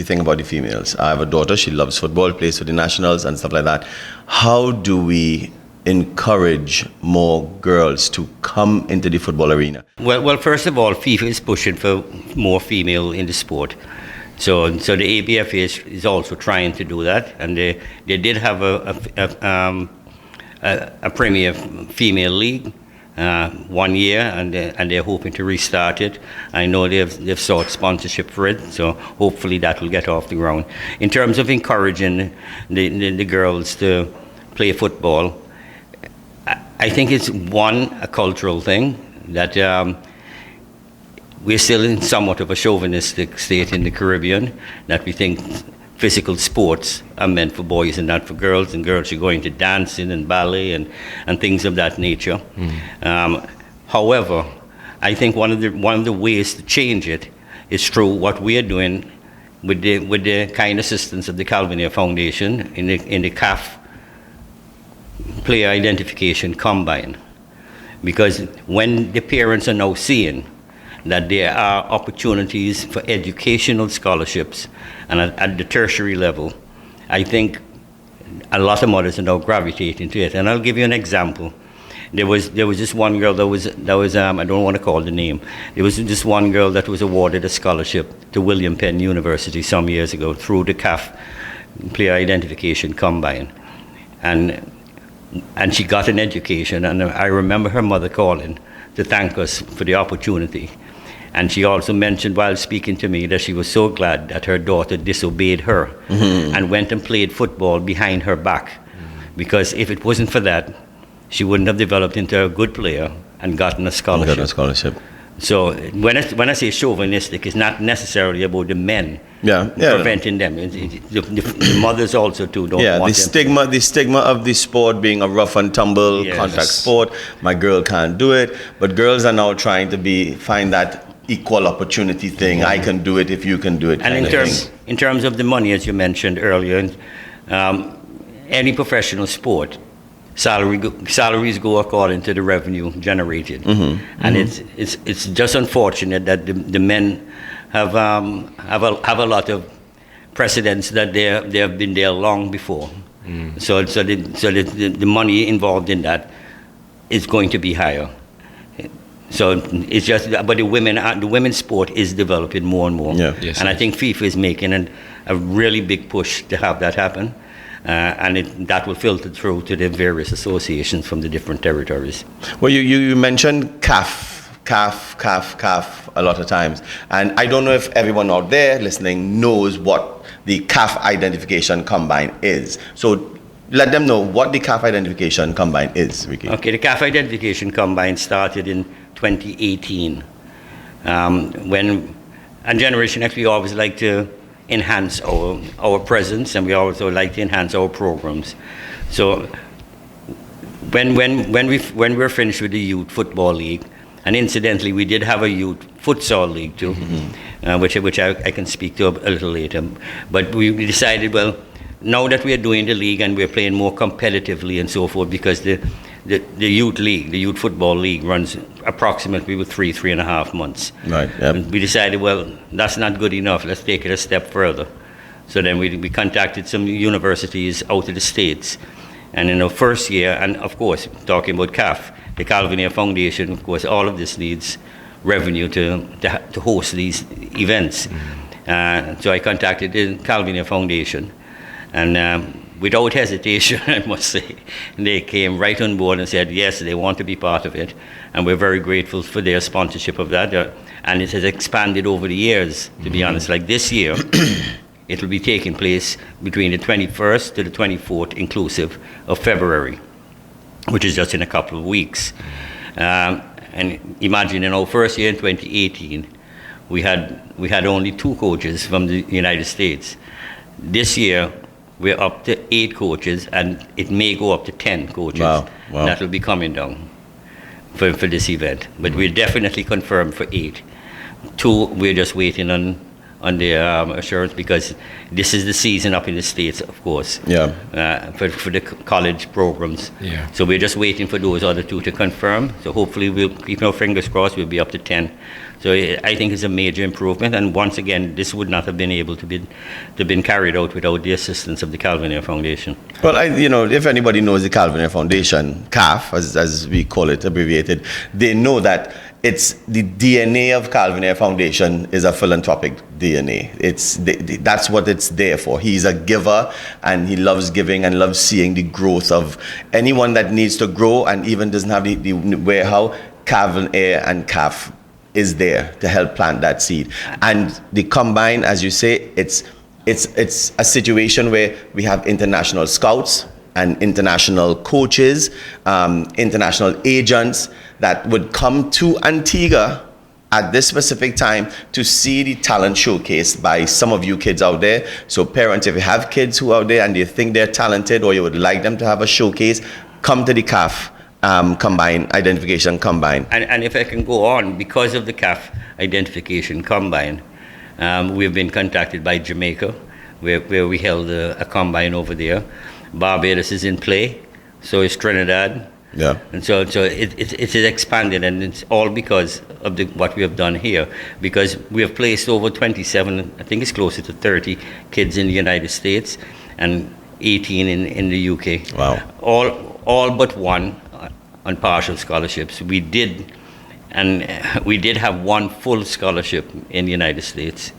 thing about the females. I have a daughter, she loves football, plays for the nationals and stuff like that. How do we encourage more girls to come into the football arena? Well, first of all, FIFA is pushing for more female in the sport. So the ABF is also trying to do that, and they did have a premier female league 1 year, and they're hoping to restart it. I know they've sought sponsorship for it, so hopefully that will get off the ground. In terms of encouraging the girls to play football, I think it's a cultural thing that we're still in somewhat of a chauvinistic state in the Caribbean, that we think physical sports are meant for boys and not for girls, and girls should go into dancing and ballet and things of that nature. However, I think one of the ways to change it is through what we are doing with the kind assistance of the Calvin Ayre Foundation in the CAF player identification combine. Because when the parents are now seeing that there are opportunities for educational scholarships and at the tertiary level, I think a lot of mothers are now gravitating to it. And I'll give you an example. There was this one girl that was I don't want to call the name. There was this one girl that was awarded a scholarship to William Penn University some years ago through the CAF Player Identification Combine, and she got an education. And I remember her mother calling to thank us for the opportunity. And she also mentioned while speaking to me that she was so glad that her daughter disobeyed her and went and played football behind her back, because if it wasn't for that, she wouldn't have developed into a good player and gotten a scholarship. So when I say chauvinistic, it's not necessarily about the men preventing them. The mothers also too don't want them. The stigma of the sport being a rough and tumble contact sport. My girl can't do it, but girls are now trying to find that equal opportunity thing. I can do it if you can do it. And in terms of the money, as you mentioned earlier, any professional sport, salaries go according to the revenue generated, and it's just unfortunate that the men have a lot of precedents that they have been there long before. So the money involved in that is going to be higher. So it's just, but the women's sport is developing more and more, and I think FIFA is making a really big push to have that happen. And that will filter through to the various associations from the different territories. Well, you mentioned CAF a lot of times, and I don't know if everyone out there listening knows what the CAF Identification Combine is. So let them know what the CAF Identification Combine is, Ricky. Okay, the CAF Identification Combine started in 2018. And Generation X, we always like to enhance our presence, and we also like to enhance our programs. So when we're finished with the youth football league, and incidentally we did have a youth futsal league too, which I can speak to a little later, but we decided, well, now that we are doing the league and we're playing more competitively and so forth, because the youth league, the youth football league, runs approximately with 3.5 months. Right. Yep. We decided, well, that's not good enough. Let's take it a step further. So then we contacted some universities out of the States. And in our first year, and of course, talking about CAF, the Calvin Ayre Foundation, of course, all of this needs revenue to host these events. So I contacted the Calvin Ayre Foundation, and without hesitation, I must say, they came right on board and said, yes, they want to be part of it. And we're very grateful for their sponsorship of that. And it has expanded over the years, to be honest. Like this year, it will be taking place between the 21st to the 24th, inclusive, of February, which is just in a couple of weeks. And imagine in our first year in 2018, we had only 2 coaches from the United States. This year, we're up to 8 coaches, and it may go up to 10 coaches. Wow. That will be coming down for this event. But we're definitely confirmed for 8. 2, we're just waiting on the assurance, because this is the season up in the States, of course, for the college programs. Yeah. So we're just waiting for those other 2 to confirm. So hopefully we'll keep our fingers crossed, we'll be up to 10. So I think it's a major improvement, and once again, this would not have been able to been carried out without the assistance of the Calvin Ayre Foundation. Well, if anybody knows the Calvin Ayre Foundation, CAF, as we call it abbreviated, they know that it's the DNA of Calvin Ayre Foundation is a philanthropic DNA. That's what it's there for. He's a giver, and he loves giving and loves seeing the growth of anyone that needs to grow and even doesn't have the warehouse. Calvin Ayre and CAF is there to help plant that seed. And the combine, as you say, it's a situation where we have international scouts and international coaches, international agents that would come to Antigua at this specific time to see the talent showcased by some of you kids out there. So parents, if you have kids who are out there and you think they're talented or you would like them to have a showcase, come to the CAF Identification Combine. And if I can go on, because of the CAF Identification Combine, we've been contacted by Jamaica, where we held a combine over there. Barbados is in play, so is Trinidad. Yeah. And so it's expanded, and it's all because of what we have done here. Because we have placed over 27, I think it's closer to 30 kids in the United States, and 18 in the UK. Wow. All but one on partial scholarships. We did have one full scholarship in the United States.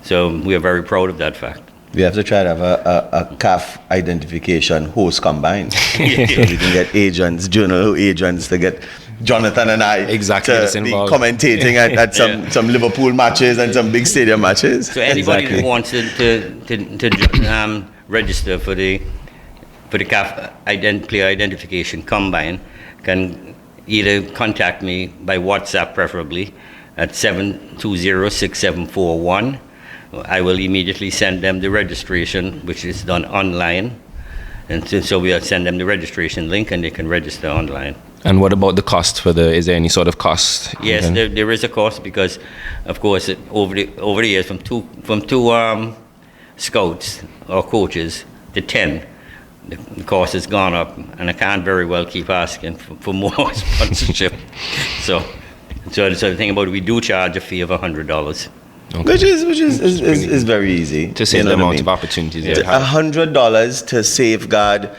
So we are very proud of that fact. We have to try to have a CAF identification host combined. So we can get agents, journal agents, to get Jonathan and I to be commentating at some Liverpool matches and some big stadium matches. So anybody who wants to register for the CAF player identification combine can either contact me by WhatsApp, preferably at 720-6741. I will immediately send them the registration, which is done online. And so we'll send them the registration link, and they can register online. And what about the cost is there any sort of cost? Yes, there is a cost, because, of course, over the years, from two scouts or coaches to 10, the cost has gone up, and I can't very well keep asking for more sponsorship. So the thing about it, we do charge a fee of $100. Okay. Which is very easy. To save the amount of opportunities. $100 to safeguard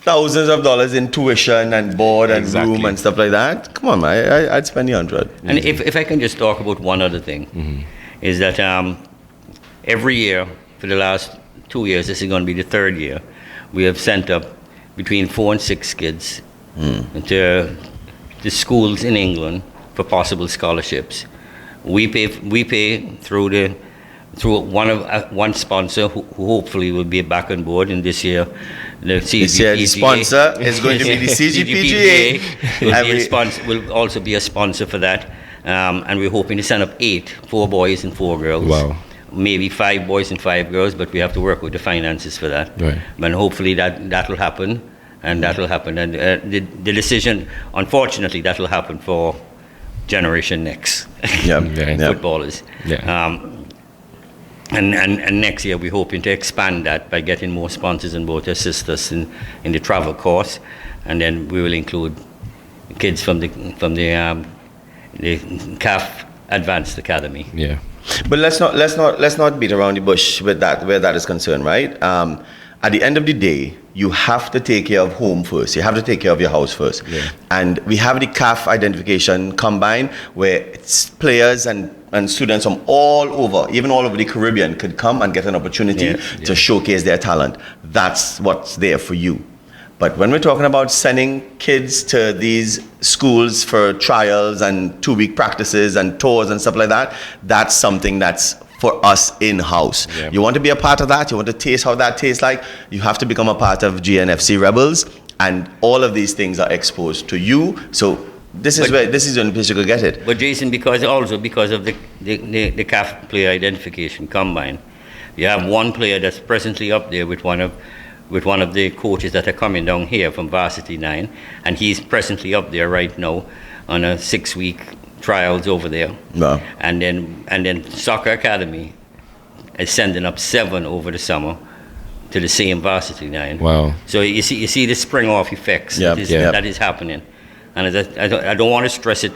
thousands of dollars in tuition and board and room and stuff like that. Come on, man, I'd spend the $100. And if I can just talk about one other thing, is that every year for the last 2 years, this is going to be the third year, we have sent up between 4 and 6 kids to schools in England for possible scholarships. We pay through one sponsor who hopefully will be back on board. And this year, the sponsor is going to be the CGPGA. will also be a sponsor for that. And we're hoping to send up 4 boys and 4 girls. Wow. Maybe 5 boys and 5 girls, but we have to work with the finances for that. Right. And hopefully that will happen, and that will happen. And the decision, unfortunately, that will happen for Generation Next footballers. Yeah. And next year we're hoping to expand that by getting more sponsors on board to assist us in the travel course, and then we will include kids from the CAF Advanced Academy. Yeah. But let's not beat around the bush with that, where that is concerned, right? At the end of the day, you have to take care of home first. You have to take care of your house first. Yeah. And we have the CAF identification combine, where it's players and students from all over, even all over the Caribbean, could come and get an opportunity to showcase their talent. That's what's there for you. But when we're talking about sending kids to these schools for trials and 2-week practices and tours and stuff like that, that's something that's for us in-house. Yeah. You want to be a part of that, you want to taste how that tastes like, you have to become a part of GNFC Rebels, and all of these things are exposed to you. So this is the only place you could get it. But Jason, because of the CAF player identification combine, you have one player that's presently up there with one of the coaches that are coming down here from Varsity 9, and he's presently up there right now on a 6-week trials over there. Wow. And then Soccer Academy is sending up 7 over the summer to the same Varsity 9. Wow. So you see the spring off effects that is happening. And I don't want to stress it.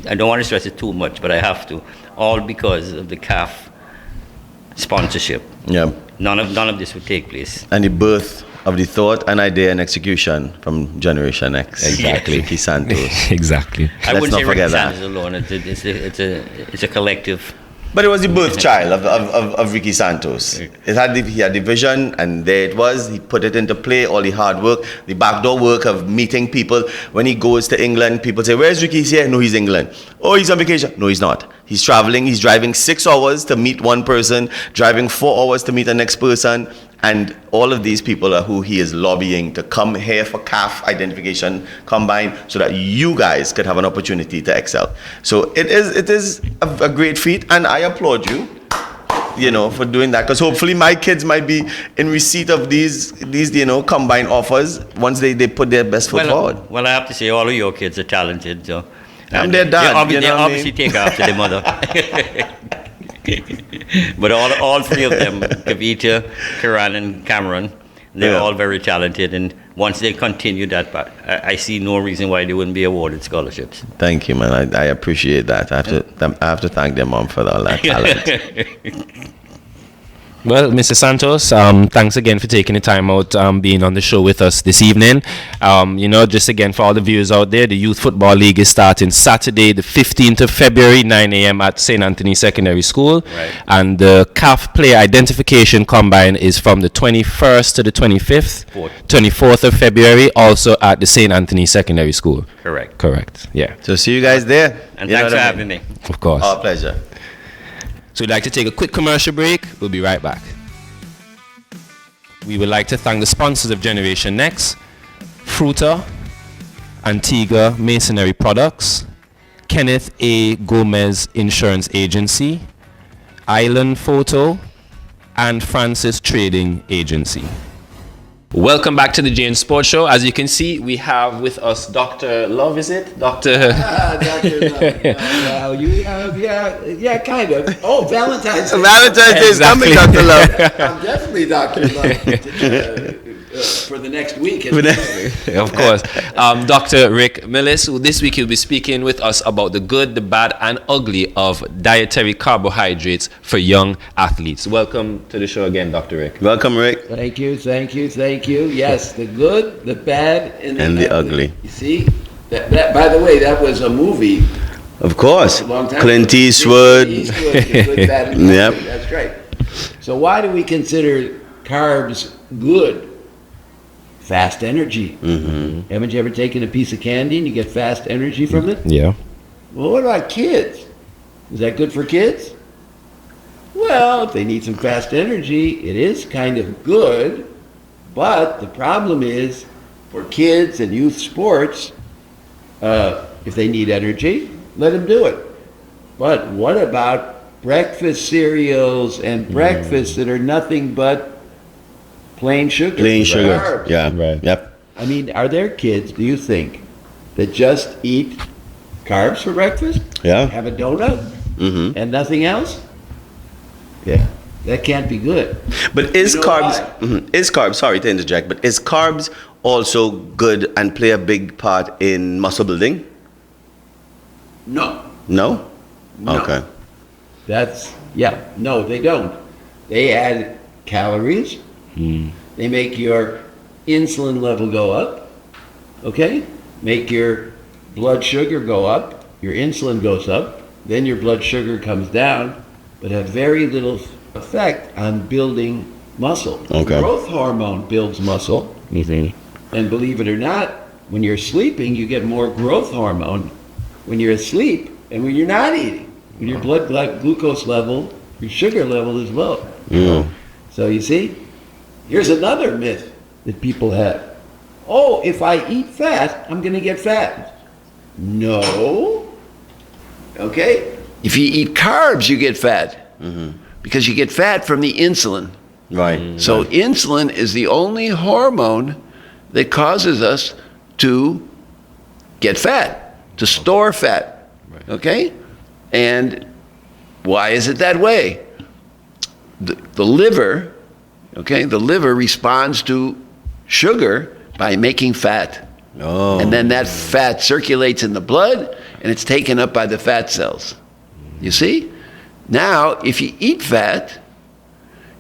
I don't want to stress it too much, but I have to. All because of the CAF sponsorship. Yeah. None of this would take place. And the birth of the thought and idea and execution from Generation X. Exactly. Ricky Santos. Exactly. I wouldn't say Ricky forget that. Santos alone. It's a collective. But it was the birth child of Ricky Santos. He had the vision, and there it was. He put it into play, all the hard work, the backdoor work of meeting people. When he goes to England, people say, "Where's Ricky?" He's here. No, he's in England. Oh, he's on vacation. No, he's not. He's traveling. He's driving 6 hours to meet one person, driving 4 hours to meet the next person. And all of these people are who he is lobbying to come here for CAF identification combine, so that you guys could have an opportunity to excel. So it is a great feat, and I applaud you, for doing that, because hopefully my kids might be in receipt of these combine offers once they put their best foot forward. Well, I have to say all of your kids are talented, so and their dad, they obviously take after their mother. But all 3 of them, Kavita, Kiran, and Cameron, They're Yeah. all very talented, and once they continue that, but I see no reason why they wouldn't be awarded scholarships. Thank you, man. I appreciate that. I have to thank their mom for all that talent. Well, Mr. Santos, thanks again for taking the time out, being on the show with us this evening. Just again, for all the viewers out there, the Youth Football League is starting Saturday, the 15th of February, 9 a.m. at St. Anthony Secondary School. Right. And the CAF Player Identification Combine is from the 21st to the 25th, 24th of February, also at the St. Anthony Secondary School. Correct. Yeah, So see you guys there. And You know thanks for what I having mean? me. of course. Our pleasure. So we'd like to take a quick commercial break. We'll be right back. We would like to thank the sponsors of Generation Next, Fruta, Antigua Masonry Products, Kenneth A. Gomez Insurance Agency, Island Photo, and Francis Trading Agency. Welcome back to the Jane Sports Show. As you can see, we have with us Dr. Love, is it? Dr. Dr. Love. Yeah, kind of. Oh, Valentine's Day. Valentine's Day is coming, Dr. Love. I'm definitely Dr. Love for the next week. Of course. Dr. Rick Millis, who this week he'll be speaking with us about the good, the bad, and ugly of dietary carbohydrates for young athletes. Welcome to the show again, Dr. Rick. Welcome, Rick. Thank you. Yes, the good, the bad, and the ugly. You see? That, by the way, that was a movie. Of course. A long time Clint ago. Eastwood. The good, bad, and ugly. Yep. That's right. So why do we consider carbs good? Fast energy. Mm-hmm. Haven't you ever taken a piece of candy and you get fast energy from it? Yeah. Well, what about kids? Is that good for kids? Well, if they need some fast energy, it is kind of good. But the problem is, for kids and youth sports, if they need energy, let them do it. But what about breakfast cereals and breakfasts that are nothing but plain sugar? Plain sugar. Carbs? Yeah. Right. Yep. I mean, are there kids, do you think, that just eat carbs for breakfast? Yeah. Have a donut? Mm-hmm. And nothing else? Yeah, that can't be good. But is You know carbs, sorry to interject, but is carbs also good and play a big part in muscle building? No. No? No. Okay. No, they don't. They add calories. They make your insulin level go up. Okay? Make your blood sugar go up. Your insulin goes up. Then your blood sugar comes down, but have very little effect on building muscle. Okay. Growth hormone builds muscle. And believe it or not, when you're sleeping, you get more growth hormone when you're asleep and when you're not eating. When your blood glucose level, your sugar level is low. Mm. So you see, here's another myth that people have. Oh, if I eat fat, I'm going to get fat. No. Okay? If you eat carbs, you get fat. Because you get fat from the insulin. Right. So insulin is the only hormone that causes us to get fat, to store fat. Okay? And why is it that way? The liver, okay, the liver responds to sugar by making fat. Oh. And then that fat circulates in the blood and it's taken up by the fat cells. You see? Now, if you eat fat,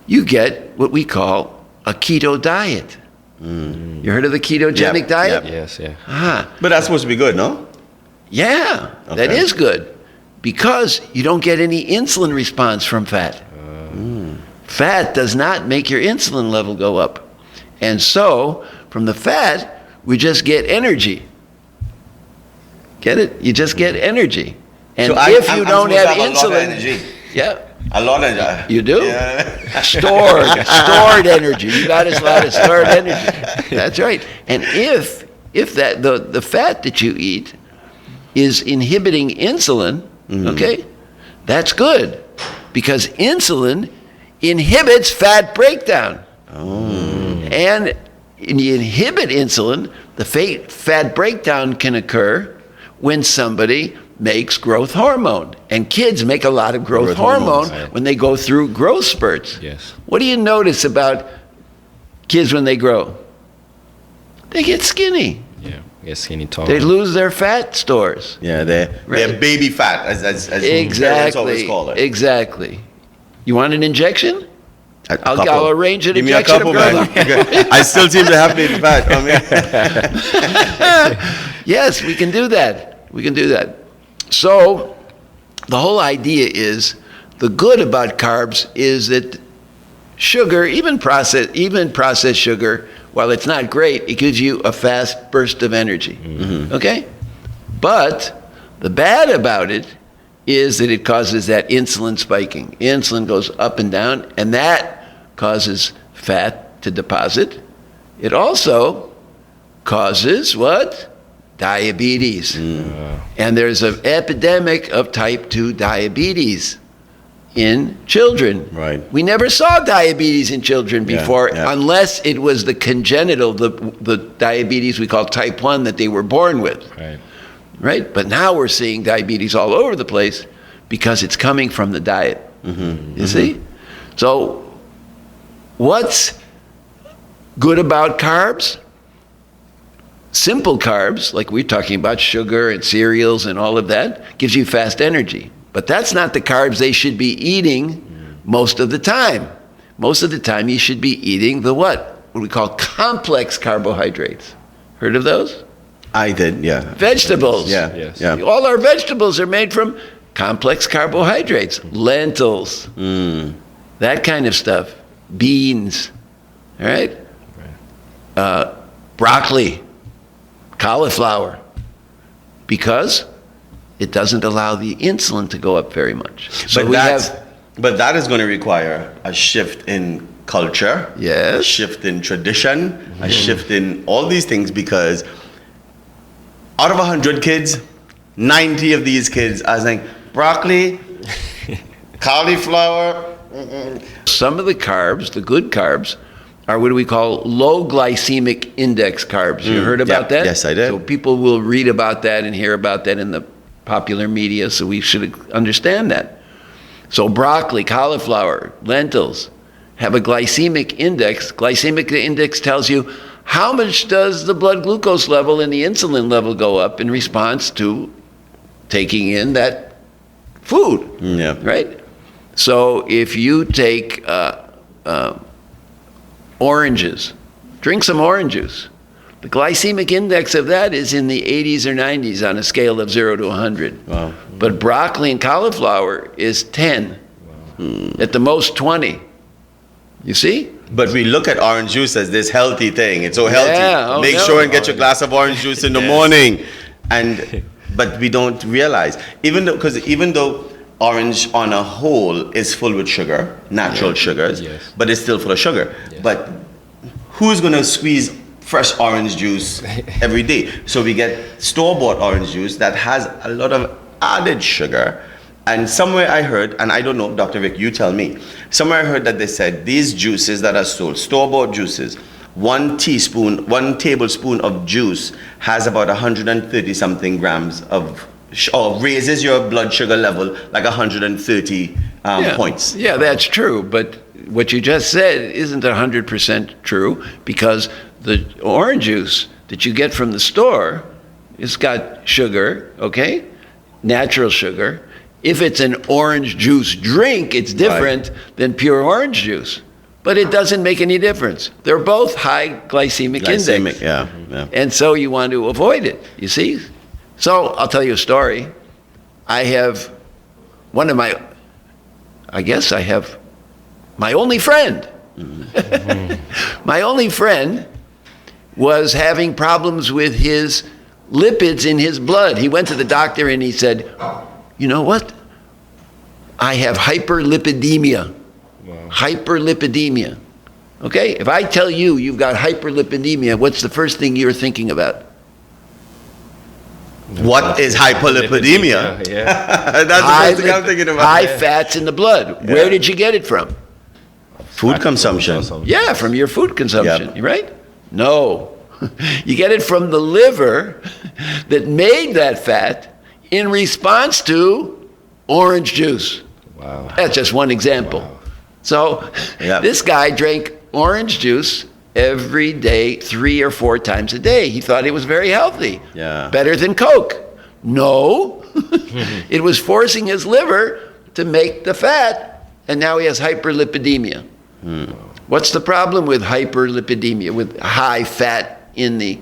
you get what we call a keto diet. You heard of the ketogenic diet? Yep. Yes, yeah. But that's supposed to be good, no? Yeah, that Okay. is good because you don't get any insulin response from fat. Fat does not make your insulin level go up. And so, from the fat, we just get energy. Get it? You just get energy. And So if I'm you don't supposed to have a lot of insulin, energy. yeah, A lot of that. you do. Yeah. Stored energy. You got a lot of stored energy. That's right. And if that the fat that you eat is inhibiting insulin, okay, that's good because insulin inhibits fat breakdown. And when you inhibit insulin, the fat breakdown can occur when somebody makes growth hormone. And kids make a lot of growth hormone hormones, when they go through growth spurts. Yes. What do you notice about kids when they grow? They get skinny. Yeah. Get skinny tall. They lose their fat stores. Yeah, they're baby fat, as parents always call it. Exactly. You want an injection? I'll arrange an Give me a injection. couple, man. I still seem to have baby fat. I mean. Yes, we can do that. We can do that. So the whole idea is, the good about carbs is that sugar, even processed sugar, while it's not great, it gives you a fast burst of energy. Mm-hmm. Okay? But the bad about it is that it causes that insulin spiking. Insulin goes up and down, and that causes fat to deposit. It also causes what? Diabetes. And there's an epidemic of type 2 diabetes in children. Right. We never saw diabetes in children before, yeah. unless it was the congenital, the diabetes we call type 1 that they were born with. Right. Right? But now we're seeing diabetes all over the place because it's coming from the diet. You see? So what's good about carbs? Simple carbs, like we're talking about, sugar and cereals and all of that, gives you fast energy. But that's not the carbs they should be eating most of the time. Most of the time you should be eating the what? What we call complex carbohydrates. Heard of those? I did, yeah. Vegetables. Yeah, Yes. yeah. All our vegetables are made from complex carbohydrates. Lentils, that kind of stuff. Beans, all right? Broccoli, cauliflower, because it doesn't allow the insulin to go up very much. So But that is going to require a shift in culture, Yes. a shift in tradition, a shift in all these things, because out of 100 kids, 90 of these kids are saying broccoli, cauliflower. some of the carbs, the good carbs, are what we call low glycemic index carbs. You heard about that? Yes, I did. So people will read about that and hear about that in the popular media, so we should understand that. So broccoli, cauliflower, lentils have a glycemic index. Glycemic index tells you how much does the blood glucose level and the insulin level go up in response to taking in that food, Yeah. right? So if you take oranges, drink some orange juice. The glycemic index of that is in the 80s or 90s on a scale of 0 to 100. Wow. But broccoli and cauliflower is 10, at the most 20. You see? But we look at orange juice as this healthy thing. It's so healthy. Yeah, oh, Make no. sure and get your glass of orange juice in the morning. But we don't realize, even though orange on a whole is full with sugar, natural sugars, Yes. but it's still full of sugar. But who's going to squeeze fresh orange juice every day? So we get store-bought orange juice that has a lot of added sugar. And somewhere I heard, and I don't know, Dr. Vic, you tell me, somewhere I heard that they said these juices that are sold, store-bought juices, 1 tablespoon of juice has about 130 something grams of, or raises your blood sugar level like 130 points. Yeah, that's true. But what you just said isn't 100% true, because the orange juice that you get from the store, it's got sugar, okay? Natural sugar. If it's an orange juice drink, it's different than pure orange juice. But it doesn't make any difference. They're both high glycemic index. Yeah. And so you want to avoid it, you see? So I'll tell you a story. I have my only friend. My only friend was having problems with his lipids in his blood. He went to the doctor and he said, you know what? I have hyperlipidemia. Wow. Hyperlipidemia. Okay? If I tell you you've got hyperlipidemia, what's the first thing you're thinking about? What is hyperlipidemia? Yeah. That's the first thing I'm thinking about. High fats in the blood. Where did you get it from? Food consumption. Yeah, from your food consumption, Yep. right? No. You get it from the liver that made that fat in response to orange juice. Wow. That's just one example. So Yep. this guy drank orange juice every day, 3 or 4 times a day. He thought it was very healthy. Yeah. Better than Coke. No. It was forcing his liver to make the fat, and now he has hyperlipidemia. What's the problem with hyperlipidemia, with high fat in the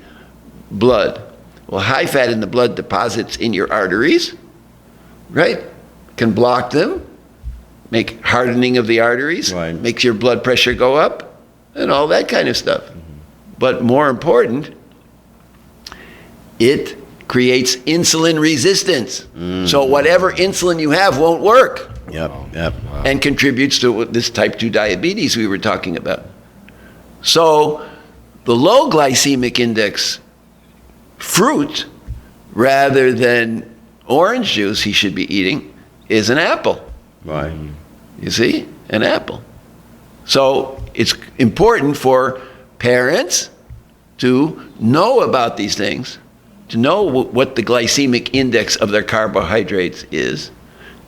blood? Well, high fat in the blood deposits in your arteries, right? Can block them, make hardening of the arteries, Right. makes your blood pressure go up, and all that kind of stuff. But more important, it creates insulin resistance. So whatever insulin you have won't work, Yep. Yep. and contributes to this type 2 diabetes we were talking about. So the low glycemic index fruit, rather than orange juice he should be eating, is an apple. Right. You see? An apple. So it's important for parents to know about these things, to know what the glycemic index of their carbohydrates is.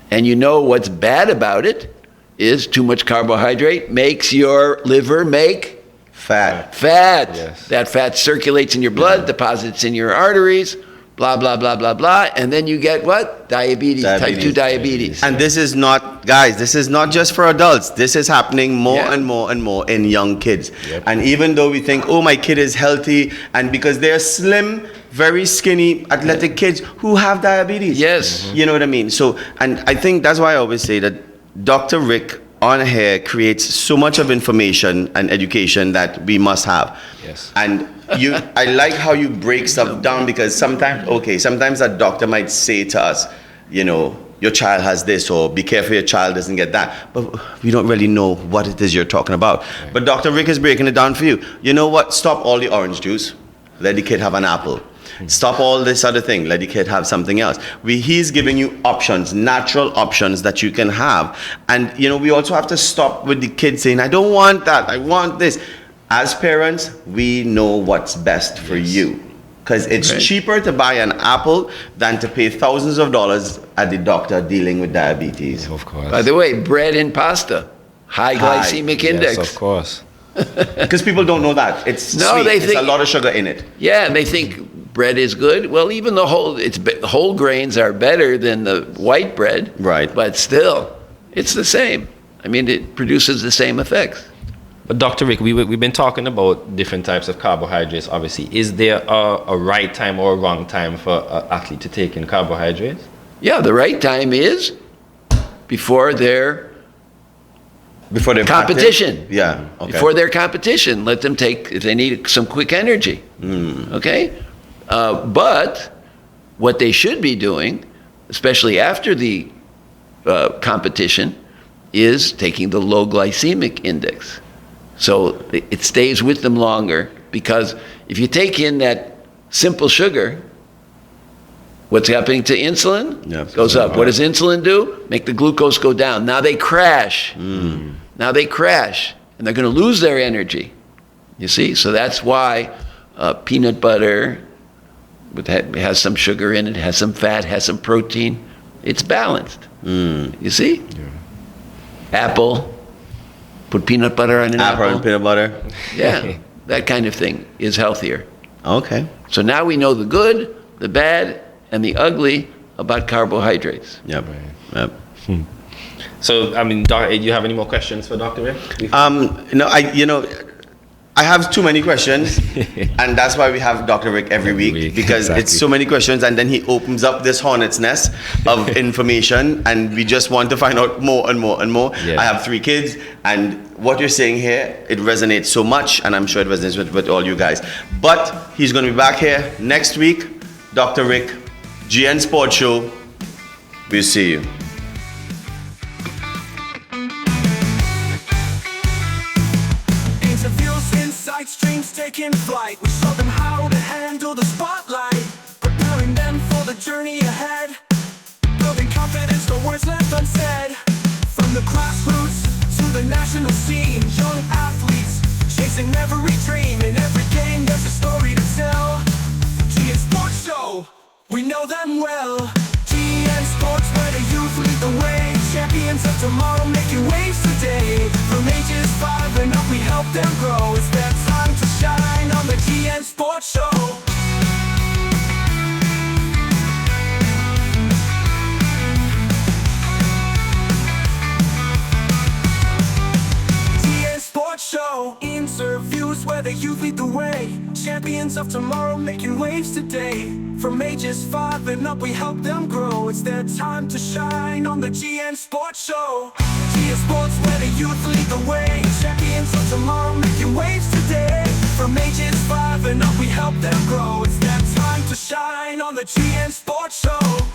And you know what's bad about it is too much carbohydrate makes your liver make Fat. fat. Yes. That fat circulates in your blood, deposits in your arteries, blah, blah, blah, blah, blah. And then you get what? Diabetes. Type 2 diabetes. And this is not, guys, this is not just for adults. This is happening more Yeah. and more and more in young kids. And even though we think, oh, my kid is healthy, and because they're slim, very skinny, athletic kids who have diabetes. Yes. You know what I mean? So, and I think that's why I always say that Dr. Rick on here creates so much of information and education that we must have. Yes. And I like how you break stuff down, because sometimes a doctor might say to us, you know, your child has this, or be careful your child doesn't get that. But we don't really know what it is you're talking about. Right. But Dr. Rick is breaking it down for you. You know what? Stop all the orange juice. Let the kid have an apple. Stop all this other thing. Let the kid have something else. He's giving you options, natural options that you can have. And, you know, we also have to stop with the kids saying, I don't want that, I want this. As parents, we know what's best for you. Because it's cheaper to buy an apple than to pay thousands of dollars at the doctor dealing with diabetes. Of course. By the way, bread and pasta, high glycemic index. Yes, of course. Because people don't know that. It's No, sweet. they There's think- a lot of sugar in it. Yeah, and they think bread is good. Well, even the whole grains are better than the white bread. Right. But still, it's the same. I mean, it produces the same effects. But Dr. Rick, we've been talking about different types of carbohydrates, obviously. Is there a right time or a wrong time for an athlete to take in carbohydrates? Yeah, the right time is before their competition. Practice? Yeah. Okay. Before their competition, let them take, if they need some quick energy. Okay? But what they should be doing, especially after the competition, is taking the low glycemic index. So it stays with them longer, because if you take in that simple sugar, what's happening to insulin? Goes up. What does insulin do? Make the glucose go down. Now they crash. Now they crash, and they're going to lose their energy. You see? So that's why peanut butter has some sugar in it, has some fat, has some protein. It's balanced. You see? Yeah. Apple. Put peanut butter on an apple. And peanut butter. Yeah, that kind of thing is healthier. Okay. So now we know the good, the bad, and the ugly about carbohydrates. Yep. Yep. So, I mean, do you have any more questions for Dr. Rick? No, I have too many questions, and that's why we have Dr. Rick every week, because it's so many questions, and then he opens up this hornet's nest of information, and we just want to find out more and more and more. Yeah. I have 3 kids, and what you're saying here, it resonates so much, and I'm sure it resonates with all you guys. But he's going to be back here next week. Dr. Rick, GN Sports Show. We'll see you. Streams taking flight. We show them how to handle the spotlight, preparing them for the journey ahead, building confidence, the words left unsaid. From the grassroots to the national scene, young athletes chasing every dream. In every game there's a story to tell. GN Sports Show, we know them well. GN Sports, where the youth lead the way. Champions of tomorrow making waves today. From ages 5 and up we help them grow. It's their time Sports Show. Sports Show. Interviews where the youth lead the way. Champions of tomorrow making waves today. From ages 5 and up we help them grow. It's their time to shine on the GN Sports Show. GN Sports where the youth lead the way. Champions of tomorrow making waves today. From ages 5 and up we help them grow. It's their time to shine on the GN Sports Show.